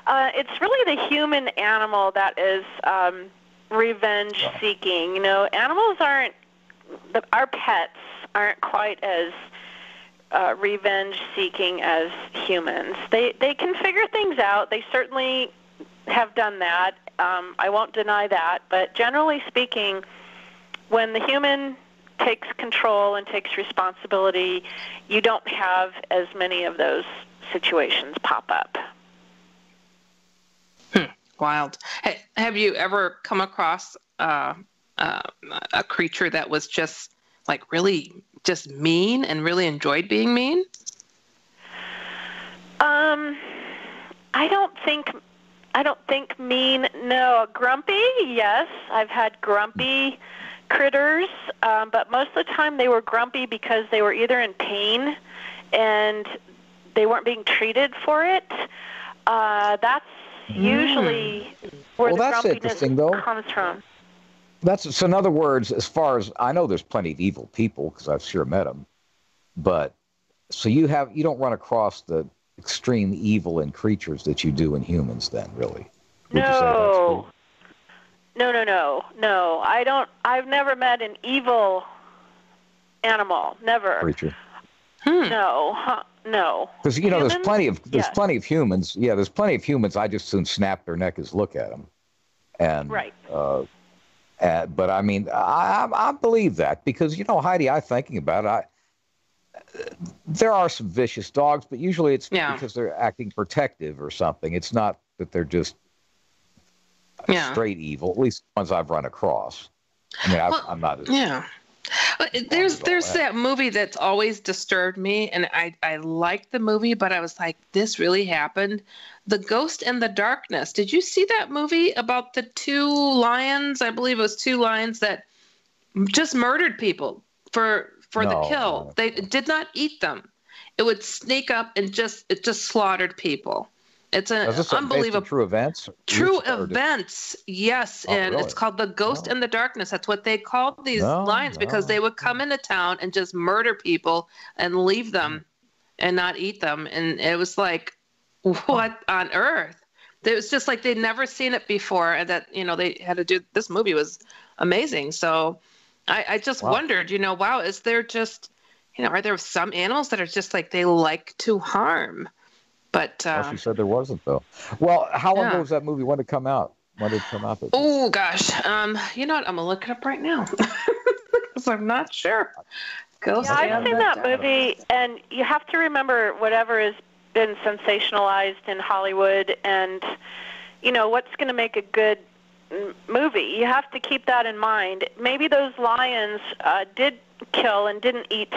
It's really the human animal that is revenge seeking. Animals aren't. Our pets aren't quite as revenge seeking as humans. They can figure things out. They certainly have done that. I won't deny that. But generally speaking, when the human takes control and takes responsibility, you don't have as many of those situations pop up. Wild. Hey, have you ever come across a creature that was just like really just mean and really enjoyed being mean? I don't think mean. No, grumpy. Yes, I've had grumpy critters, but most of the time they were grumpy because they were either in pain and they weren't being treated for it. That's usually where the grumpiness comes from. So in other words, as far as I know, there's plenty of evil people because I've sure met them. But so you don't run across the extreme evil in creatures that you do in humans, then, really? No. I don't. I've never met an evil animal. Never. Creature. No. Because there's plenty of humans. Yeah, there's plenty of humans. I just soon snap their neck as look at them. And right. But I mean, I believe that because Heidi, I'm thinking about it. There are some vicious dogs, but usually it's because they're acting protective or something. It's not that they're just straight evil. At least the ones I've run across. I mean, I'm not. There's that movie that's always disturbed me, and I liked the movie, but I was like, this really happened. The Ghost in the Darkness. Did you see that movie about the two lions? I believe it was two lions that just murdered people for the kill. They did not eat them. it would sneak up and it just slaughtered people. It's an unbelievable. True events? True events, yes. And really? It's called The Ghost and the Darkness. That's what they called these lions because they would come into town and just murder people and leave them and not eat them. And it was like, what on earth? It was just like they'd never seen it before. And that, they had to do, this movie was amazing. So I just wondered, wow, is there just, are there some animals that are just like they like to harm? But she said there wasn't, though. Well, how long ago was that movie? When did it come out? Oh, gosh. You know what? I'm going to look it up right now because I'm not sure. I've seen that movie, and you have to remember whatever has been sensationalized in Hollywood and, what's going to make a good movie. You have to keep that in mind. Maybe those lions did kill and didn't eat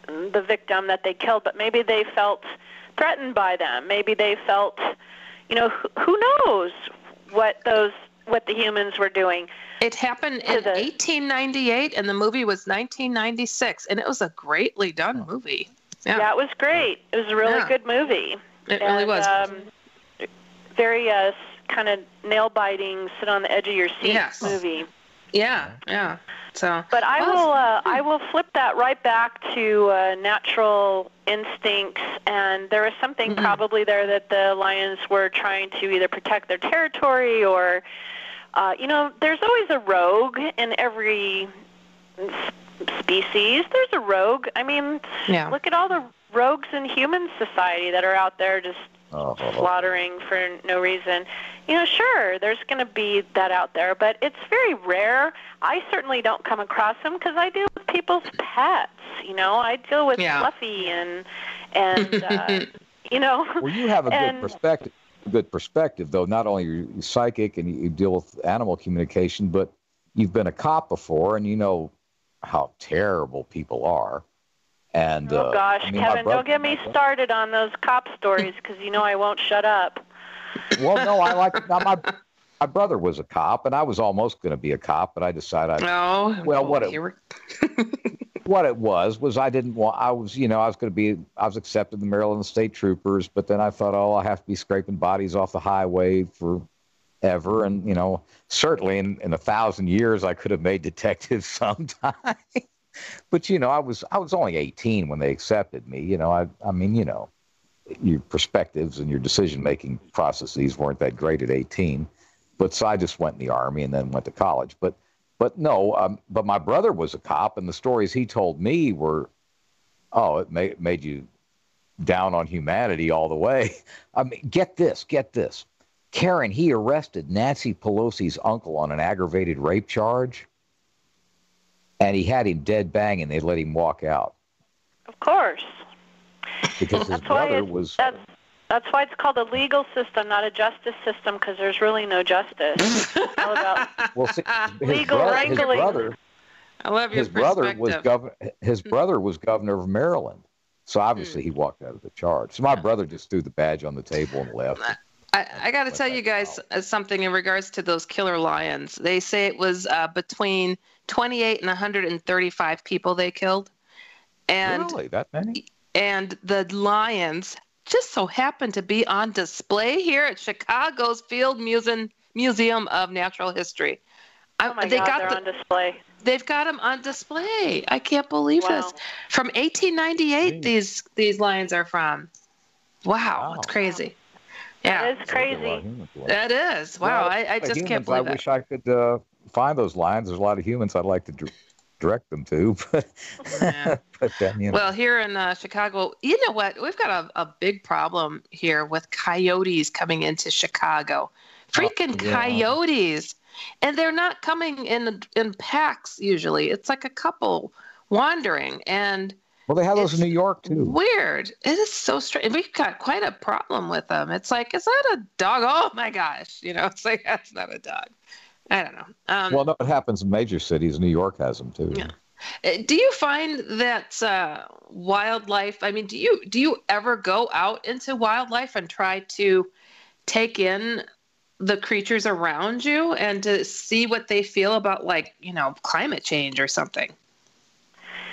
the victim that they killed, but maybe they felt threatened by them. Maybe they felt, who knows what the humans were doing. It happened in 1898, and the movie was 1996, and it was a greatly done movie. Yeah, it was great. It was a really good movie. It really was. Very kind of nail-biting, sit on the edge of your seat movie. Yeah. So, but I will flip that right back to natural instincts, and there was something probably there that the lions were trying to either protect their territory or, there's always a rogue in every species. There's a rogue. I mean, look at all the rogues in human society that are out there just slaughtering for no reason. Sure, there's going to be that out there, but it's very rare. I certainly don't come across them because I deal with people's pets. I deal with Fluffy and Well, you have a good perspective, though. Not only are you psychic and you deal with animal communication, but you've been a cop before, and you know how terrible people are. And oh gosh, Kevin, don't get me started on those cop stories because I won't shut up. Well, no, my brother was a cop, and I was almost going to be a cop, but I decided. What it was I didn't want. I was accepted in the Maryland State Troopers, but then I thought, I have to be scraping bodies off the highway forever, and certainly in 1,000 years I could have made detective sometime. But I was only 18 when they accepted me. Your perspectives and your decision-making processes weren't that great at 18. But so I just went in the Army and then went to college. But my brother was a cop, and the stories he told me were, it made you down on humanity all the way. I mean, get this. Karen, he arrested Nancy Pelosi's uncle on an aggravated rape charge, and he had him dead bang, and they let him walk out. Of course. Because his brother was... That's why it's called a legal system, not a justice system, because there's really no justice. It's all about legal wrangling. I love your His brother was governor of Maryland, so obviously he walked out of the charge. So my brother just threw the badge on the table and left. I got to tell you guys something in regards to those killer lions. They say it was between 28 and 135 people they killed. And really, that many? And the lions just so happened to be on display here at Chicago's Field Museum of Natural History. Oh my God, they're on display. They've got them on display. I can't believe this. From 1898, these lions are from. Wow, it's crazy. Yeah, that is crazy. That is. Wow, I just can't believe I wish I could find those lions. There's a lot of humans I'd like to direct them to, but then, Well, here in Chicago, you know what? We've got a big problem here with coyotes coming into Chicago. Freaking coyotes. And they're not coming in packs usually. It's like a couple wandering. And well, they have those in New York too. Weird. It is so strange. We've got quite a problem with them. It's like, is that a dog? Oh my gosh. It's like, that's not a dog. I don't know. Well, no, it happens in major cities. New York has them too. Yeah. Do you find that wildlife? I mean, do you ever go out into wildlife and try to take in the creatures around you and to see what they feel about, climate change or something?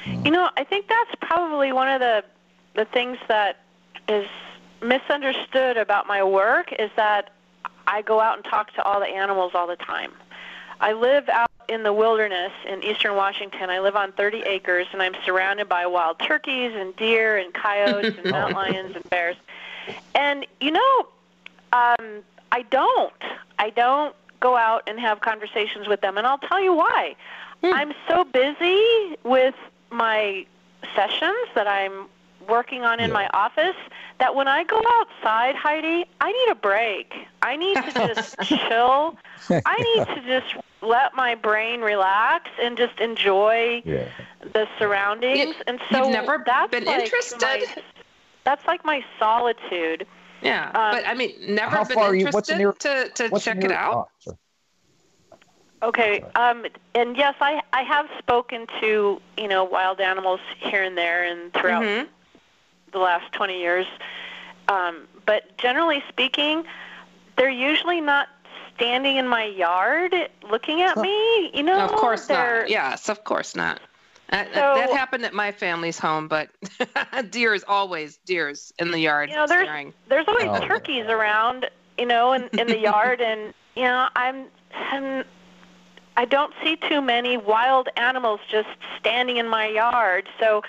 I think that's probably one of the the things that is misunderstood about my work is that I go out and talk to all the animals all the time. I live out in the wilderness in eastern Washington. I live on 30 acres, and I'm surrounded by wild turkeys and deer and coyotes and mountain lions and bears. And, I don't go out and have conversations with them, and I'll tell you why. I'm so busy with my sessions that I'm working on in my office that when I go outside, Heidi, I need a break. I need to just chill. I need to just let my brain relax and just enjoy the surroundings. And so you've never been interested? That's like my solitude. Yeah, but I mean, never been interested to check it out? Okay, and yes, I have spoken to, wild animals here and there and throughout the last 20 years. But generally speaking, they're usually not standing in my yard looking at me, Of course not. Yes, of course not. That happened at my family's home, but deers in the yard. There's always turkeys around, in the yard, and I don't see too many wild animals just standing in my yard. So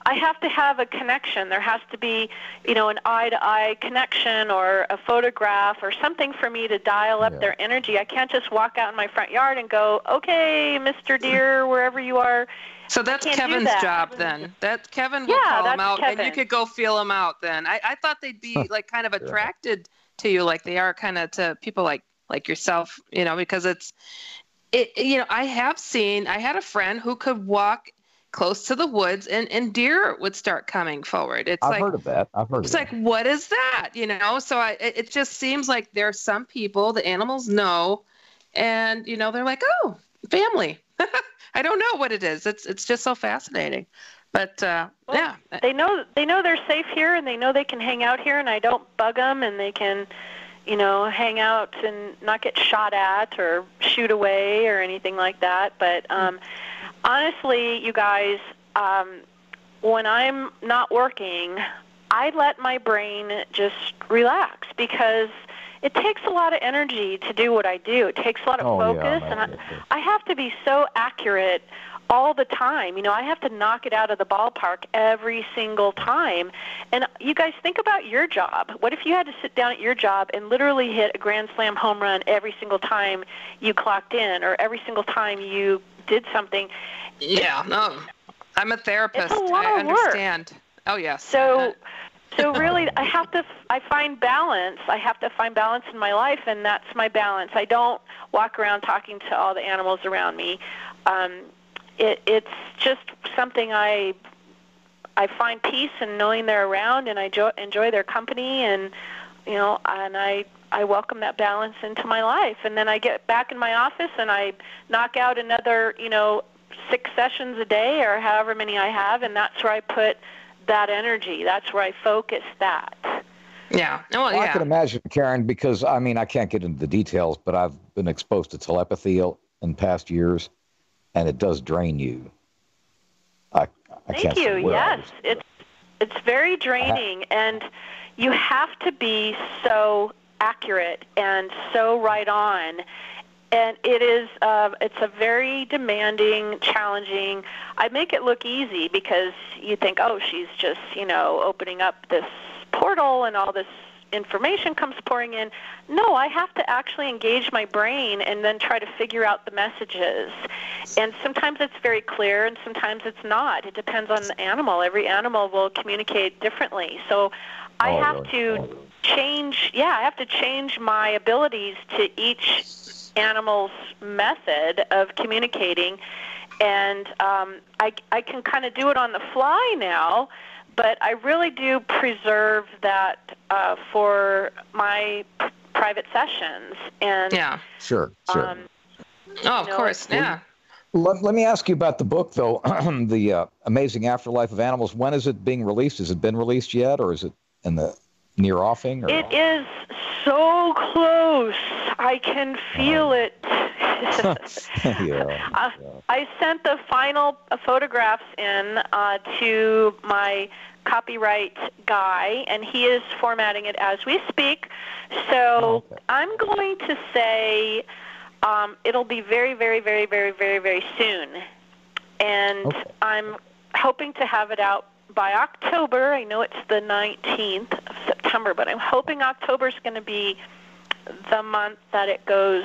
I have to have a connection. There has to be, an eye-to-eye connection or a photograph or something for me to dial up their energy. I can't just walk out in my front yard and go, okay, Mr. Deer, wherever you are. So that's Kevin's job then. That Kevin will call them out, and you could go feel them out then. I thought they'd be like kind of attracted to you like they are kind of to people like yourself, because I had a friend who could walk close to the woods and deer would start coming forward. I've heard of that. It's like, what is that? So it just seems like there are some people, the animals know, and, they're like, oh, family. I don't know what it is. It's just so fascinating. But, They know they're safe here, and they know they can hang out here, and I don't bug them, and they can hang out and not get shot at or shoot away or anything like that. But honestly, you guys, when I'm not working, I let my brain just relax because it takes a lot of energy to do what I do. It takes a lot of focus, and I have to be so accurate all the time. I have to knock it out of the ballpark every single time. And you guys think about your job. What if you had to sit down at your job and literally hit a grand slam home run every single time you clocked in or every single time you did something? Yeah, no. I'm a therapist. It's a lot I of understand. Work. Oh, yes. So really, I find balance. I have to find balance in my life, and that's my balance. I don't walk around talking to all the animals around me. It's just something I find peace in knowing they're around, and I enjoy their company, and and I welcome that balance into my life. And then I get back in my office and I knock out another 6 sessions a day or however many I have, and that's where I put that energy. That's where I focus that. Yeah. Well, I can imagine, Karen, because I can't get into the details, but I've been exposed to telepathy in past years. And it does drain you. Thank you. Yes, it's very draining, and you have to be so accurate and so right on. And it's a very demanding, challenging. I make it look easy because you think, oh, she's just opening up this portal and all this information comes pouring in. No, I have to actually engage my brain and then try to figure out the messages. And sometimes it's very clear and sometimes it's not. It depends on the animal. Every animal will communicate differently. So I have to change my abilities to each animal's method of communicating. And I can kind of do it on the fly now, but I really do preserve that for my private sessions. And sure. Of course, yeah. Let me ask you about the book, though, The Amazing Afterlife of Animals. When is it being released? Has it been released yet, or is it in the near offing? Or? It is so close. I can feel it I sent the final photographs in to my copyright guy, and he is formatting it as we speak. So I'm going to say it'll be very, very, very, very, very, very soon. And I'm hoping to have it out by October. I know it's the 19th of September, but I'm hoping October is going to be the month that it goes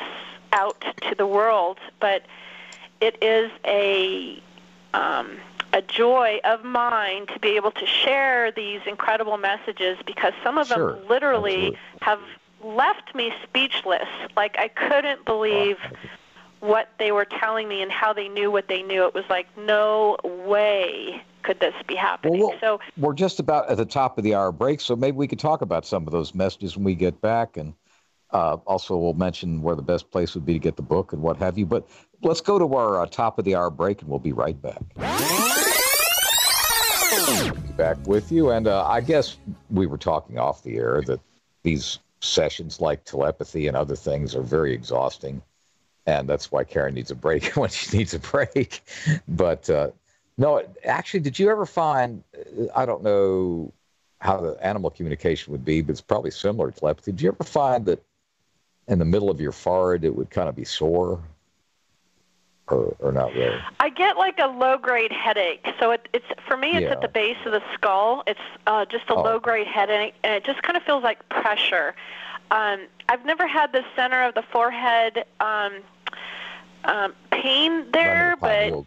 out to the world. But it is a joy of mine to be able to share these incredible messages, because some of them literally have left me speechless. Like, I couldn't believe what they were telling me and how they knew what they knew. It was like, no way could this be happening. Well, so we're just about at the top of the hour break, so maybe we could talk about some of those messages when we get back, and also we'll mention where the best place would be to get the book and what have you. But let's go to our top of the hour break, and we'll be right back. Back with you, and I guess we were talking off the air that these sessions like telepathy and other things are very exhausting, and that's why Karen needs a break when she needs a break. But no, actually, did you ever find, I don't know how the animal communication would be, but it's probably similar to telepathy. Did you ever find that in the middle of your forehead it would kind of be sore? Or not really? I get like a low-grade headache. So it's for me, it's at the base of the skull. It's just a low-grade headache, and it just kind of feels like pressure. I've never had the center of the forehead pain there, but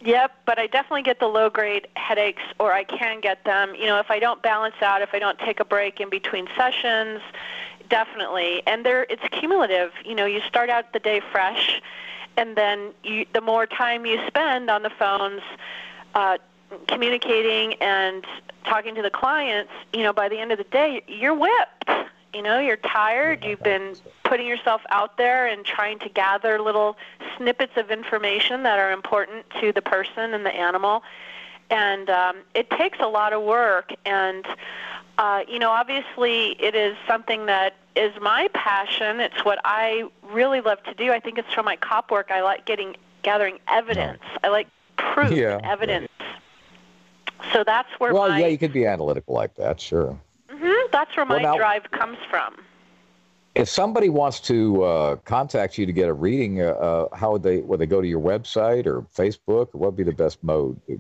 yep. But I definitely get the low-grade headaches, or I can get them. You know, if I don't balance out, if I don't take a break in between sessions, definitely. And it's cumulative. You know, you start out the day fresh. And then the more time you spend on the phones communicating and talking to the clients, you know, by the end of the day, you're whipped. You know, you're tired. You've been putting yourself out there and trying to gather little snippets of information that are important to the person and the animal. And it takes a lot of work. And, you know, obviously it is something that is my passion. It's what I really love to do. I think it's from my cop work. I like gathering evidence. I like proof and evidence. So that's where you could be analytical like that, sure. Mm-hmm. That's where my drive comes from. If somebody wants to contact you to get a reading, how would they go to your website or Facebook? Or what would be the best mode to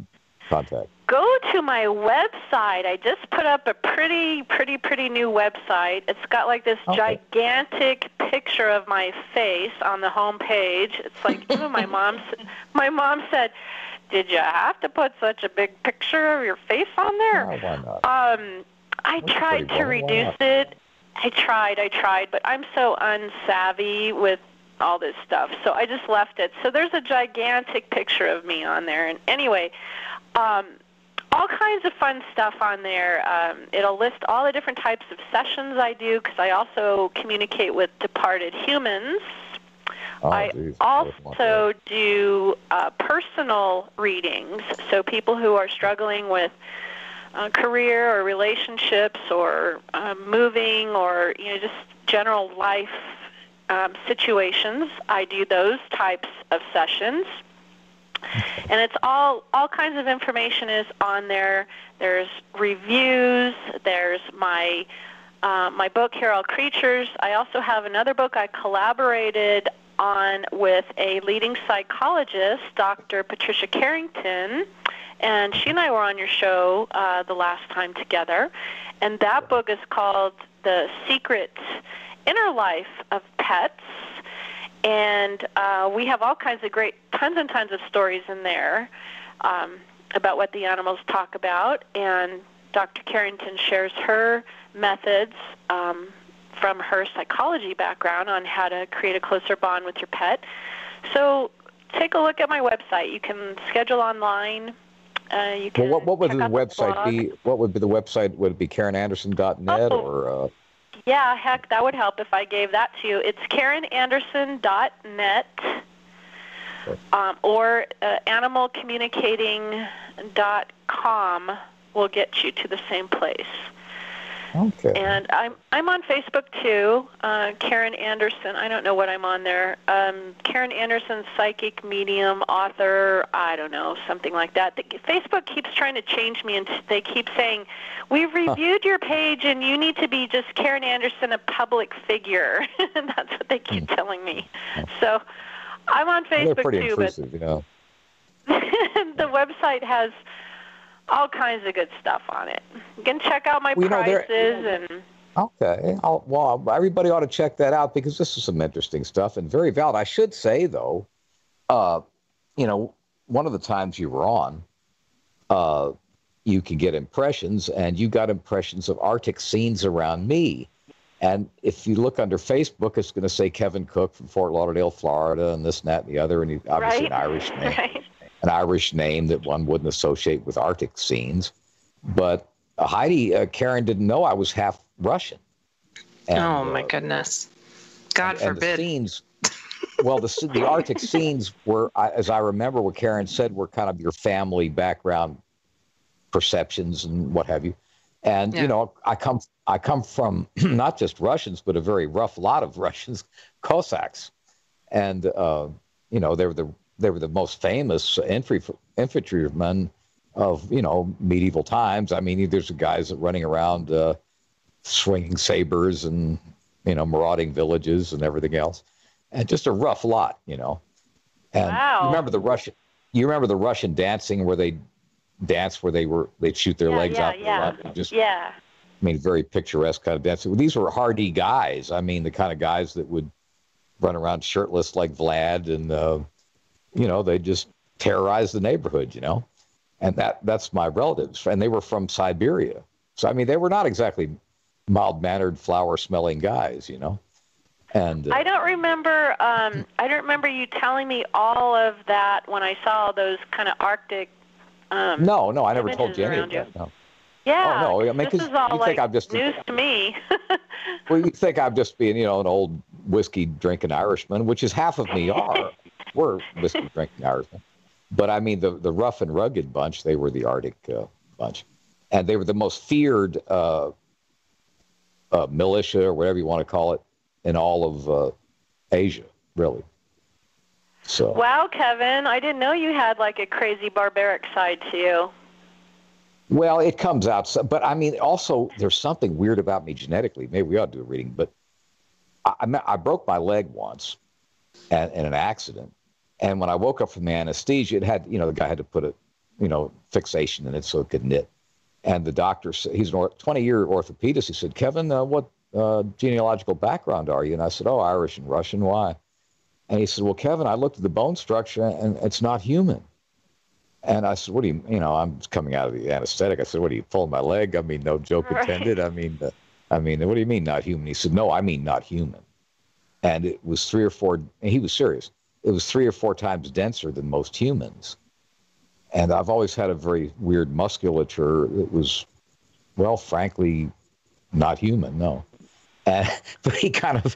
contact? Go to my website. I just put up a pretty new website. It's got like this gigantic picture of my face on the home page. It's like, even my mom said, "Did you have to put such a big picture of your face on there?" No, why not? I tried to reduce it. I tried, but I'm so unsavvy with all this stuff, so I just left it. So there's a gigantic picture of me on there. And anyway, all kinds of fun stuff on there. It'll list all the different types of sessions I do, because I also communicate with departed humans. I also do personal readings, so people who are struggling with career or relationships or moving or, you know, just general life situations. I do those types of sessions. And it's all kinds of information is on there. There's reviews. There's my book, Here All Creatures. I also have another book I collaborated on with a leading psychologist, Dr. Patricia Carrington, and she and I were on your show the last time together. And that book is called The Secret Inner Life of Pets. And we have all kinds of tons and tons of stories in there about what the animals talk about. And Dr. Carrington shares her methods from her psychology background on how to create a closer bond with your pet. So take a look at my website. You can schedule online. You can what would the website be? What would be the website? Would it be KarenAnderson.net or? Yeah, heck, that would help if I gave that to you. It's KarenAnderson.net or animalcommunicating.com will get you to the same place. Okay. And I'm on Facebook too. Karen Anderson. I don't know what I'm on there. Karen Anderson, psychic, medium, author. I don't know, something like that. Facebook keeps trying to change me, and they keep saying, "We've reviewed your page, and you need to be just Karen Anderson, a public figure." That's what they keep telling me. So I'm on Facebook they're pretty too, intrusive, you know. The website has all kinds of good stuff on it. You can check out my prices and. Okay. Well, everybody ought to check that out because this is some interesting stuff and very valid. I should say, though, you know, one of the times you were on, you could get impressions, and you got impressions of Arctic scenes around me. And if you look under Facebook, it's going to say Kevin Cook from Fort Lauderdale, Florida, and this and that and the other, and obviously an Irish name. Right. An Irish name that one wouldn't associate with Arctic scenes. But Karen didn't know I was half Russian. And, oh, my goodness. God forbid. And the scenes, well, the Arctic scenes were, as I remember what Karen said, were kind of your family background perceptions and what have you. And, you know, I come from not just Russians, but a very rough lot of Russians, Cossacks. And, you know, they were the most famous infantrymen of, you know, medieval times. I mean, there's guys running around swinging sabers and, you know, marauding villages and everything else. And just a rough lot, you know. And you remember the Russian dancing where they'd shoot their legs out. I mean, very picturesque kind of dancing. These were hardy guys. I mean, the kind of guys that would run around shirtless like Vlad and, you know, they just terrorized the neighborhood, you know, and that's my relatives. And they were from Siberia. So, I mean, they were not exactly mild-mannered, flower-smelling guys, you know. And I don't remember you telling me all of that when I saw those kind of Arctic No, I never told you any of that. No. Yeah, oh, no. I mean, this is all like news to me. Well, you think I'm just being, you know, an old whiskey-drinking Irishman, which is half of me are. We're whiskey-drinking Irishmen. But, I mean, the rough and rugged bunch, they were the Arctic bunch. And they were the most feared militia, or whatever you want to call it, in all of Asia, really. So. Wow, Kevin, I didn't know you had like a crazy barbaric side to you. Well, it comes out, but I mean, also there's something weird about me genetically. Maybe we ought to do a reading, but I broke my leg once in an accident, and when I woke up from the anesthesia, it had, you know, the guy had to put a, you know, fixation in it so it could knit, and the doctor said, he's a 20-year orthopedist. He said, Kevin, what genealogical background are you? And I said, oh, Irish and Russian. Why? And he said, well, Kevin, I looked at the bone structure and it's not human. And I said, what do you know, I'm coming out of the anesthetic. I said, what, are you pulling my leg? I mean, no joke intended. I mean, what do you mean not human? He said, no, I mean not human. And it was 3 or 4, and he was serious. It was 3 or 4 times denser than most humans. And I've always had a very weird musculature. It was, well, frankly, not human, no. But he kind of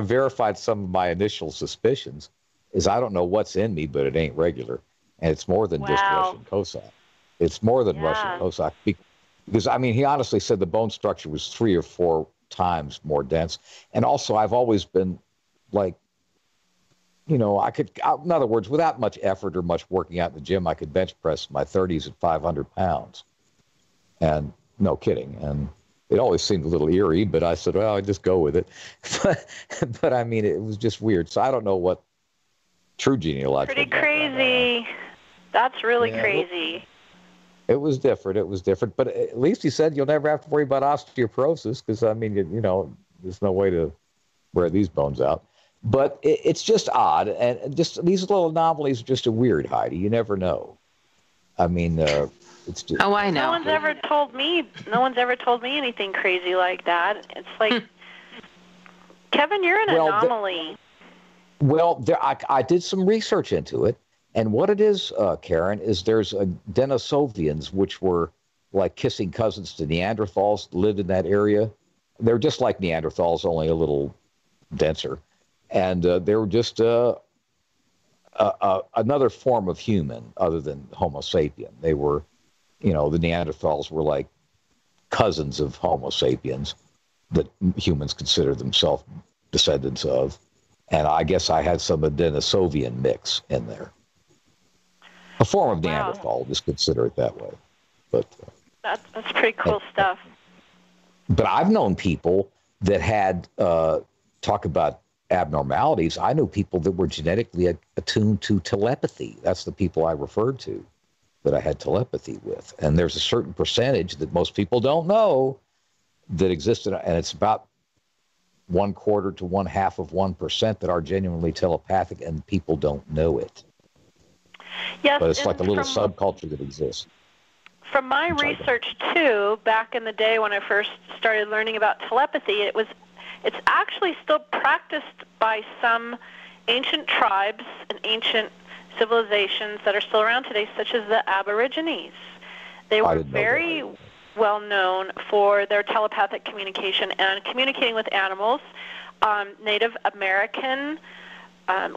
verified some of my initial suspicions. Is I don't know what's in me, but it ain't regular, and it's more than just Russian Cossack. It's more than Russian Cossack because I mean he honestly said the bone structure was 3 or 4 times more dense, and also I've always been like, you know, in other words, without much effort or much working out in the gym, I could bench press my 30s at 500 pounds, and no kidding, and. It always seemed a little eerie, but I said, well, I just go with it. But I mean, it was just weird. So I don't know what true genealogical. Pretty crazy. That's really crazy. It was different. But at least he said you'll never have to worry about osteoporosis because, I mean, you know, there's no way to wear these bones out. But it's just odd. And just these little anomalies are just a weird, Heidi. You never know. I mean, it's just, I know. No one's ever told me anything crazy like that. It's like, Kevin, you're an anomaly. I did some research into it, and what it is, Karen, is there's Denisovians, which were like kissing cousins to Neanderthals, lived in that area. They're just like Neanderthals, only a little denser, and they were just another form of human other than Homo sapien. They were, you know, the Neanderthals were like cousins of Homo sapiens that humans consider themselves descendants of. And I guess I had some Denisovian mix in there. A form of Neanderthal, just consider it that way. But that's pretty cool stuff. But I've known people that had, talk about abnormalities, I know people that were genetically attuned to telepathy. That's the people I referred to that I had telepathy with. And there's a certain percentage that most people don't know that existed, and it's about 1/4 to 1/2 of 1% that are genuinely telepathic, and people don't know it. Yes, but it's like a little subculture that exists. From my research too, back in the day when I first started learning about telepathy, it's actually still practiced by some ancient tribes and ancient civilizations that are still around today, such as the Aborigines. They were very well known for their telepathic communication and communicating with animals. Native American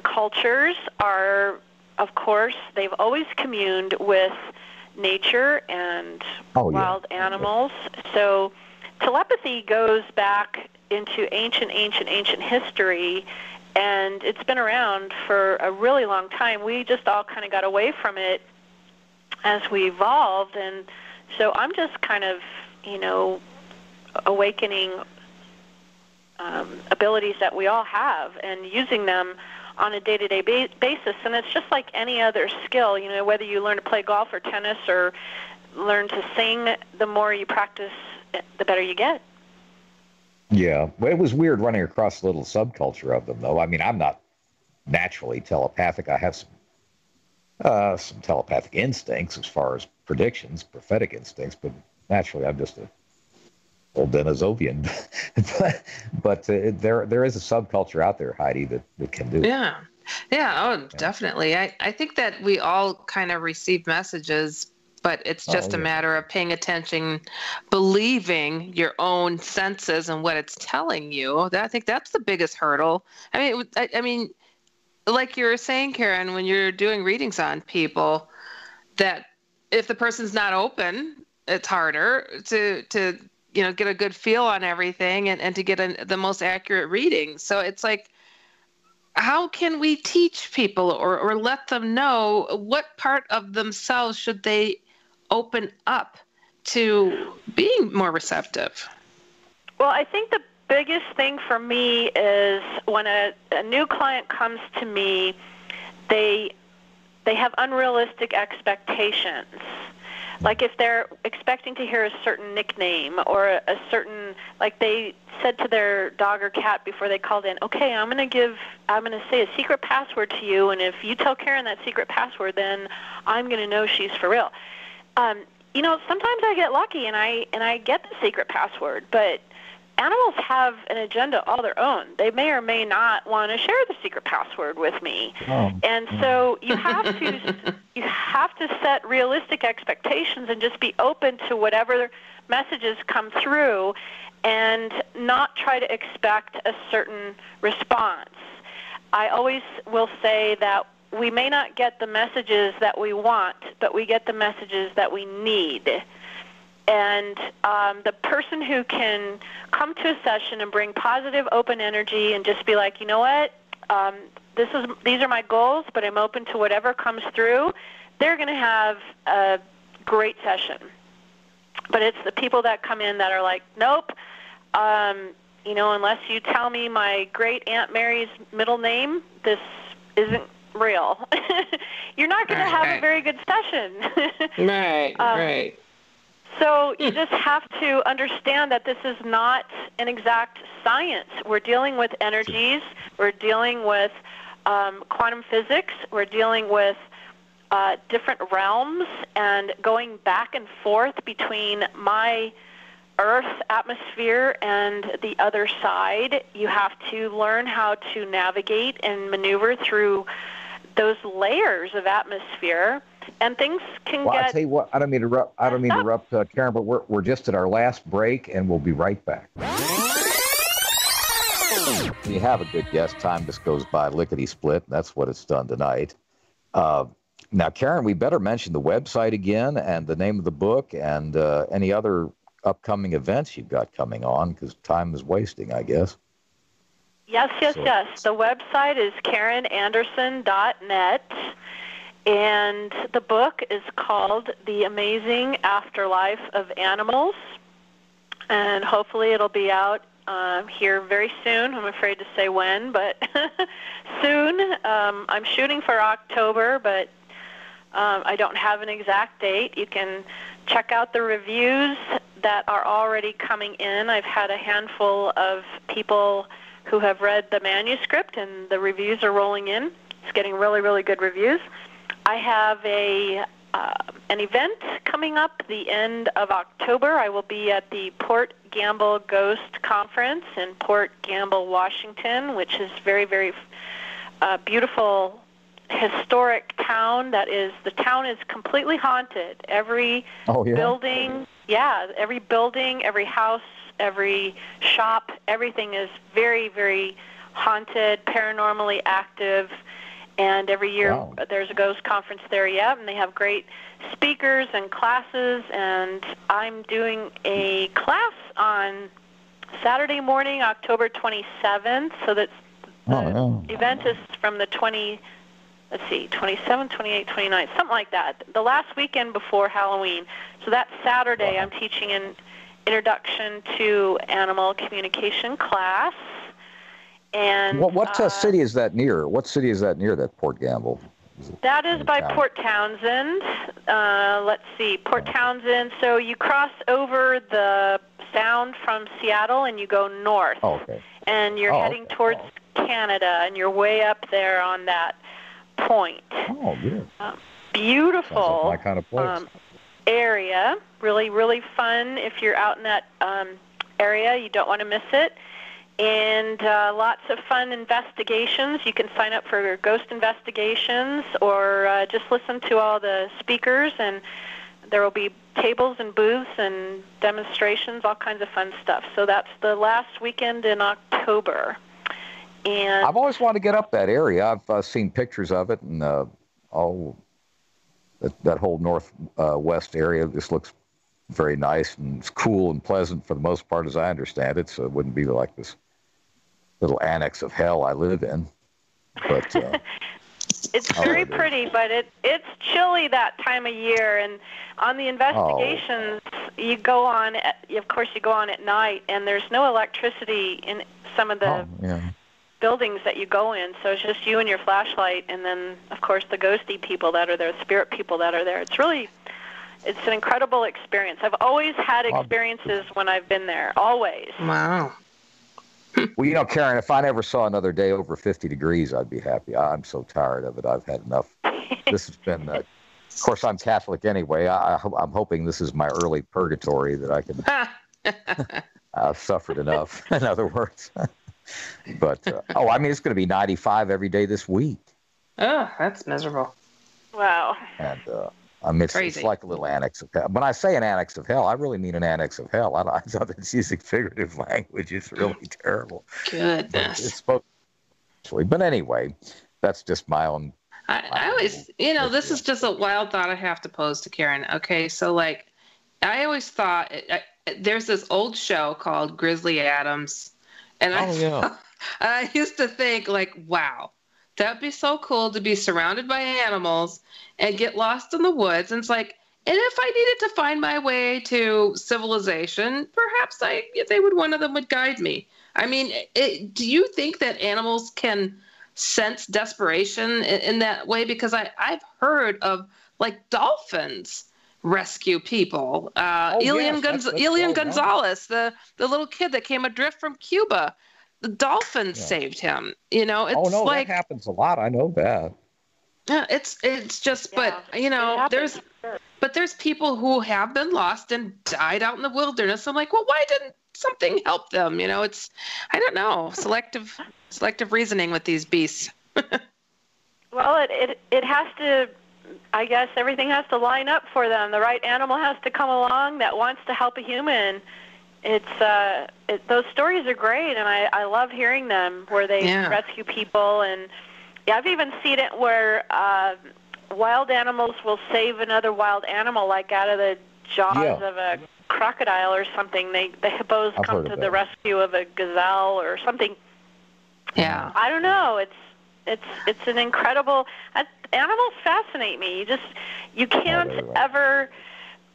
cultures are, of course, they've always communed with nature and wild animals. So telepathy goes back into ancient history, and it's been around for a really long time. We just all kind of got away from it as we evolved, and so I'm just kind of, awakening abilities that we all have and using them on a day-to-day basis. And it's just like any other skill, whether you learn to play golf or tennis or learn to sing, the more you practice, the better you get. Yeah, well, it was weird running across a little subculture of them, though. I mean, I'm not naturally telepathic. I have some telepathic instincts as far as predictions, prophetic instincts, but naturally I'm just a old Denisovian. but there is a subculture out there, Heidi, that can do it. Yeah, definitely. I think that we all kind of receive messages, but it's just a matter of paying attention, believing your own senses and what it's telling you. I think that's the biggest hurdle. I mean, like you were saying, Karen, when you're doing readings on people, that if the person's not open, it's harder to get a good feel on everything and to get the most accurate reading. So it's like, how can we teach people or let them know what part of themselves should they open up to being more receptive? Well, I think the biggest thing for me is when a new client comes to me, they have unrealistic expectations. Like if they're expecting to hear a certain nickname or a certain, like they said to their dog or cat before they called in, okay, I'm going to say a secret password to you, and if you tell Karen that secret password, then I'm going to know she's for real. Sometimes I get lucky and I get the secret password, but animals have an agenda all their own. They may or may not want to share the secret password with me. And so you have to set realistic expectations and just be open to whatever messages come through and not try to expect a certain response. I always will say that we may not get the messages that we want, but we get the messages that we need. And the person who can come to a session and bring positive, open energy and just be like, you know what, these are my goals, but I'm open to whatever comes through, they're going to have a great session. But it's the people that come in that are like, nope, unless you tell me my great Aunt Mary's middle name, this isn't real. You're not going to have a very good session. Right. So you just have to understand that this is not an exact science. We're dealing with energies. We're dealing with quantum physics. We're dealing with different realms and going back and forth between my Earth atmosphere and the other side. You have to learn how to navigate and maneuver through those layers of atmosphere. And things can get... I'll tell you what, I don't mean to interrupt, Karen, but we're just at our last break, and we'll be right back. When you have a good guest, time just goes by lickety-split. That's what it's done tonight. Now, Karen, we better mention the website again and the name of the book and any other upcoming events you've got coming on, because time is wasting, I guess. Yes. The website is KarenAnderson.net, and the book is called The Amazing Afterlife of Animals, and hopefully it'll be out here very soon. I'm afraid to say when, but soon. I'm shooting for October, but I don't have an exact date. You can check out the reviews that are already coming in. I've had a handful of people who have read the manuscript, and the reviews are rolling in. It's getting really, really good reviews. I have an event coming up the end of October. I will be at the Port Gamble Ghost Conference in Port Gamble, Washington, which is very, very beautiful, historic town. The town is completely haunted. Every building, every building, every house, every shop, everything is very, very haunted, paranormally active. And every year there's a ghost conference there, and they have great speakers and classes. And I'm doing a class on Saturday morning, October 27th. So that's the event is from the 27th, 28th, 29th, something like that. The last weekend before Halloween. So that Saturday I'm teaching an introduction to animal communication class. And what city is that near? What city is that near, that Port Gamble? That is by Port Townsend. Let's see, Port Townsend. So you cross over the Sound from Seattle and you go north. And you're heading towards Canada, and you're way up there on that point. Good. Beautiful. Sounds like my kind of place. Area. Really, really fun. If you're out in that area, you don't want to miss it. And lots of fun investigations. You can sign up for ghost investigations or just listen to all the speakers, and there will be tables and booths and demonstrations, all kinds of fun stuff. So that's the last weekend in October. And I've always wanted to get up that area. I've seen pictures of it, and that whole northwest area just looks very nice, and it's cool and pleasant for the most part, as I understand it. So it wouldn't be like this little annex of hell I live in. But it's very pretty, but it's chilly that time of year. And on the investigations, you go on. Of course, you go on at night, and there's no electricity in some of the buildings that you go in. So it's just you and your flashlight, and then of course the ghosty people that are there, spirit people that are there. It's an incredible experience. I've always had experiences when I've been there. Always. Wow. Well, Karen, if I never saw another day over 50 degrees, I'd be happy. I'm so tired of it. I've had enough. This has been, of course, I'm Catholic anyway. I'm hoping this is my early purgatory, that I can. I've suffered enough, in other words. But, it's going to be 95 every day this week. Oh, that's miserable. Wow. And, it's like a little annex of hell. When I say an annex of hell, I really mean an annex of hell. I thought it's using figurative language. It's really terrible. Goodness. But anyway, that's just my own. I always, this is just a wild thought I have to pose to Karen. Okay, so I always thought there's this old show called Grizzly Adams, and I used to think wow. That'd be so cool to be surrounded by animals and get lost in the woods. And it's and if I needed to find my way to civilization, perhaps one of them would guide me. I mean, do you think that animals can sense desperation in that way? Because I've heard of dolphins rescue people. Elian Gonzalez, the little kid that came adrift from Cuba. The dolphins saved him. That happens a lot. I know that. Yeah, it's just, there's people who have been lost and died out in the wilderness. I'm why didn't something help them? It's, I don't know, selective reasoning with these beasts. Well, it has to. I guess everything has to line up for them. The right animal has to come along that wants to help a human. Those stories are great, and I love hearing them where they rescue people. And I've even seen it where wild animals will save another wild animal, out of the jaws of a crocodile or something. The hippos come to the rescue of a gazelle or something. Yeah. I don't know. It's an incredible. Animals fascinate me. You can't ever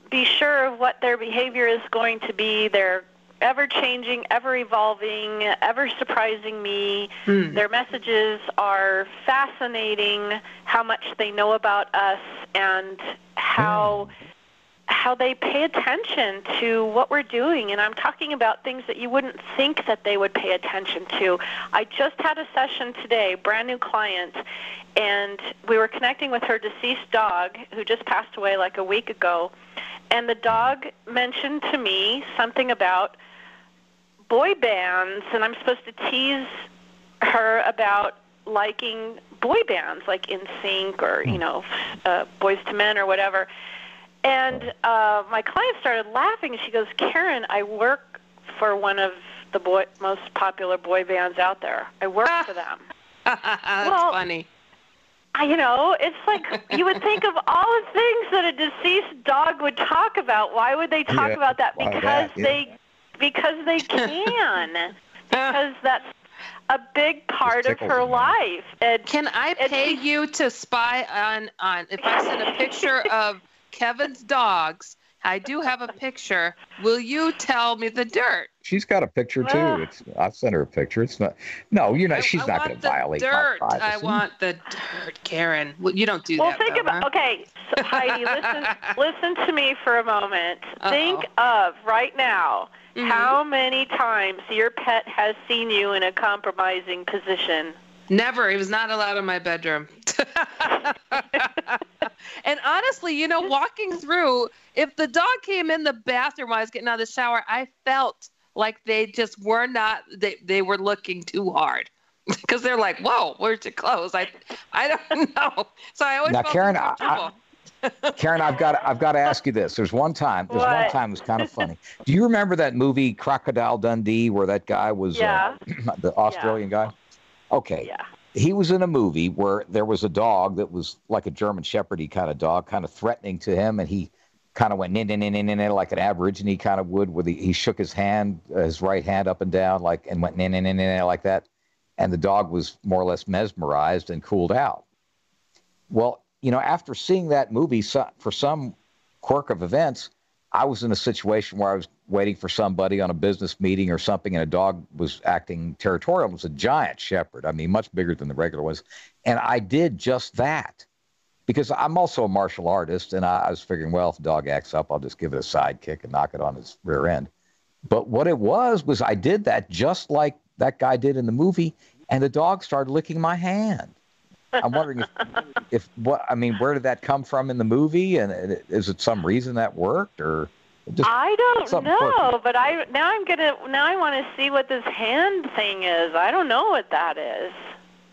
be sure of what their behavior is going to be. They're ever changing, ever evolving, ever surprising me. Their messages are fascinating, how much they know about us and how they pay attention to what we're doing. And I'm talking about things that you wouldn't think that they would pay attention to. I just had a session today, brand new client, and we were connecting with her deceased dog who just passed away like a week ago. And the dog mentioned to me something about boy bands, and I'm supposed to tease her about liking boy bands like NSYNC or, Boys to Men or whatever. And my client started laughing, and she goes, Karen, I work for one of the most popular boy bands out there. I work for them. That's funny. It's like you would think of all the things that a deceased dog would talk about. Why would they talk about that? Because they can. Because that's a big part of her life. And can I pay you to spy on if I send a picture of Kevin's dogs? I do have a picture. Will you tell me the dirt? She's got a picture too. I've sent her a picture. It's not. No, you're not. She's not going to violate dirt. my privacy. I want the dirt, Karen. Well, you don't do that. Well, think about. Okay, so Heidi, listen to me for a moment. Think of right now how many times your pet has seen you in a compromising position. Never. He was not allowed in my bedroom. And honestly, walking through, if the dog came in the bathroom while I was getting out of the shower, I felt like they just were not, they were looking too hard. Because they're like, whoa, where's your clothes? I don't know. So I always felt uncomfortable. Karen, I've got to ask you this. There's one time it was kind of funny. Do you remember that movie Crocodile Dundee where that guy was the Australian guy? Okay. Yeah. He was in a movie where there was a dog that was like a German Shepherd-y kind of dog, kind of threatening to him, and he kind of went like an Aborigine kind of would, where he shook his hand, his right hand up and down, and went like that, and the dog was more or less mesmerized and cooled out. Well, after seeing that movie, for some quirk of events, I was in a situation where I was waiting for somebody on a business meeting or something, and a dog was acting territorial. It was a giant shepherd. I mean, much bigger than the regular ones. And I did just that because I'm also a martial artist, and I was figuring, well, if the dog acts up, I'll just give it a side kick and knock it on his rear end. But what it was I did that just like that guy did in the movie, and the dog started licking my hand. I'm wondering where did that come from in the movie, and is it some reason that worked, or just I don't know, but I want to see what this hand thing is. I don't know what that is.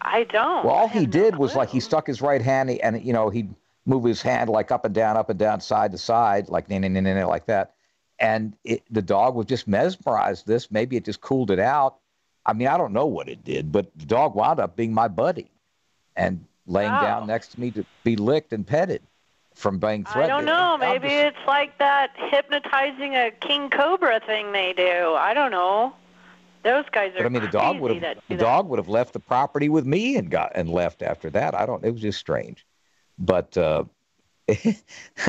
I don't. Well, all he did was he stuck his right hand and he'd move his hand like up and down, side to side, like like that, and the dog was just mesmerized. Maybe it just cooled it out. I mean, I don't know what it did, but the dog wound up being my buddy and laying down next to me to be licked and petted from being threatened. I don't know. Maybe it's like that hypnoptizing a king cobra thing they do. I don't know. Those guys are. But I mean, the dog would have left the property with me and left after that. It was just strange. But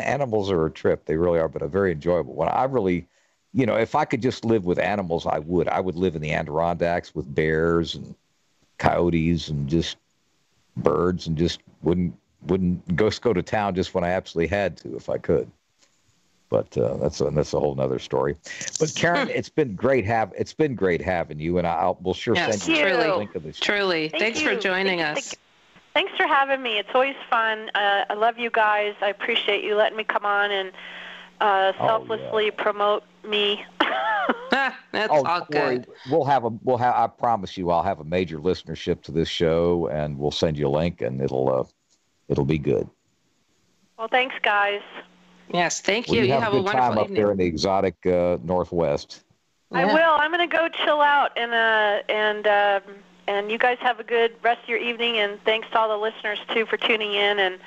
animals are a trip. They really are, but a very enjoyable one. I really, if I could just live with animals, I would. I would live in the Adirondacks with bears and coyotes and just birds, and just wouldn't go to town just when I absolutely had to, if I could. But that's a whole nother story. But Karen, it's been great having you, and we'll sure send you a link of this. Truly, thanks for joining us. Thanks for having me. It's always fun. I love you guys. I appreciate you letting me come on and selflessly promote me. That's all good. I promise you, I'll have a major listenership to this show, and we'll send you a link, and it'll be good. Well, thanks, guys. Yes, thank you. You have a wonderful time evening up there in the exotic Northwest. I will. I'm going to go chill out, and you guys have a good rest of your evening, and thanks to all the listeners too for tuning in, and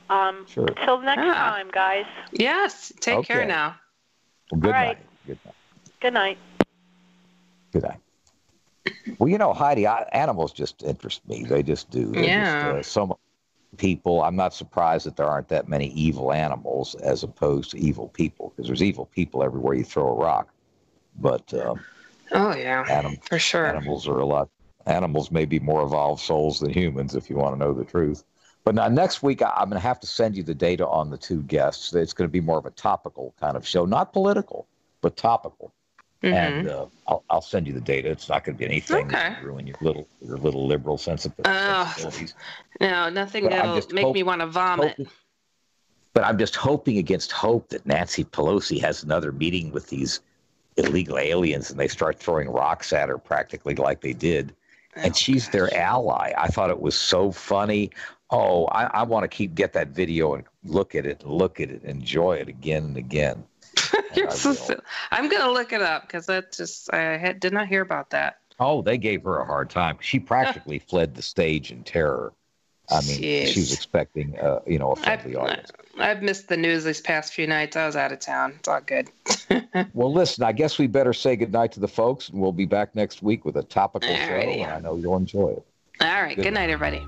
until next time, guys. Yes, take care now. Well, good night. Good night. Good night. Good night. Well, Heidi, animals just interest me. They just do. They're just so many people. I'm not surprised that there aren't that many evil animals as opposed to evil people, because there's evil people everywhere you throw a rock. But for sure. Animals may be more evolved souls than humans, if you want to know the truth. But now next week, I'm going to have to send you the data on the two guests. It's going to be more of a topical kind of show, not political, but topical. Mm-hmm. And I'll send you the data. It's not going to be anything that will ruin your little liberal sensibilities. No, nothing that'll make me want to vomit. But I'm just hoping against hope that Nancy Pelosi has another meeting with these illegal aliens and they start throwing rocks at her practically like they did. And she's their ally. I thought it was so funny. Oh, I want to get that video and look at it, enjoy it again and again. I'm going to look it up because I did not hear about that. Oh, they gave her a hard time. She practically fled the stage in terror. I mean, she was expecting, a friendly audience. I've missed the news these past few nights. I was out of town. It's all good. Well, listen, I guess we better say goodnight to the folks, and we'll be back next week with a topical show, and I know you'll enjoy it. All right. Good night, everybody.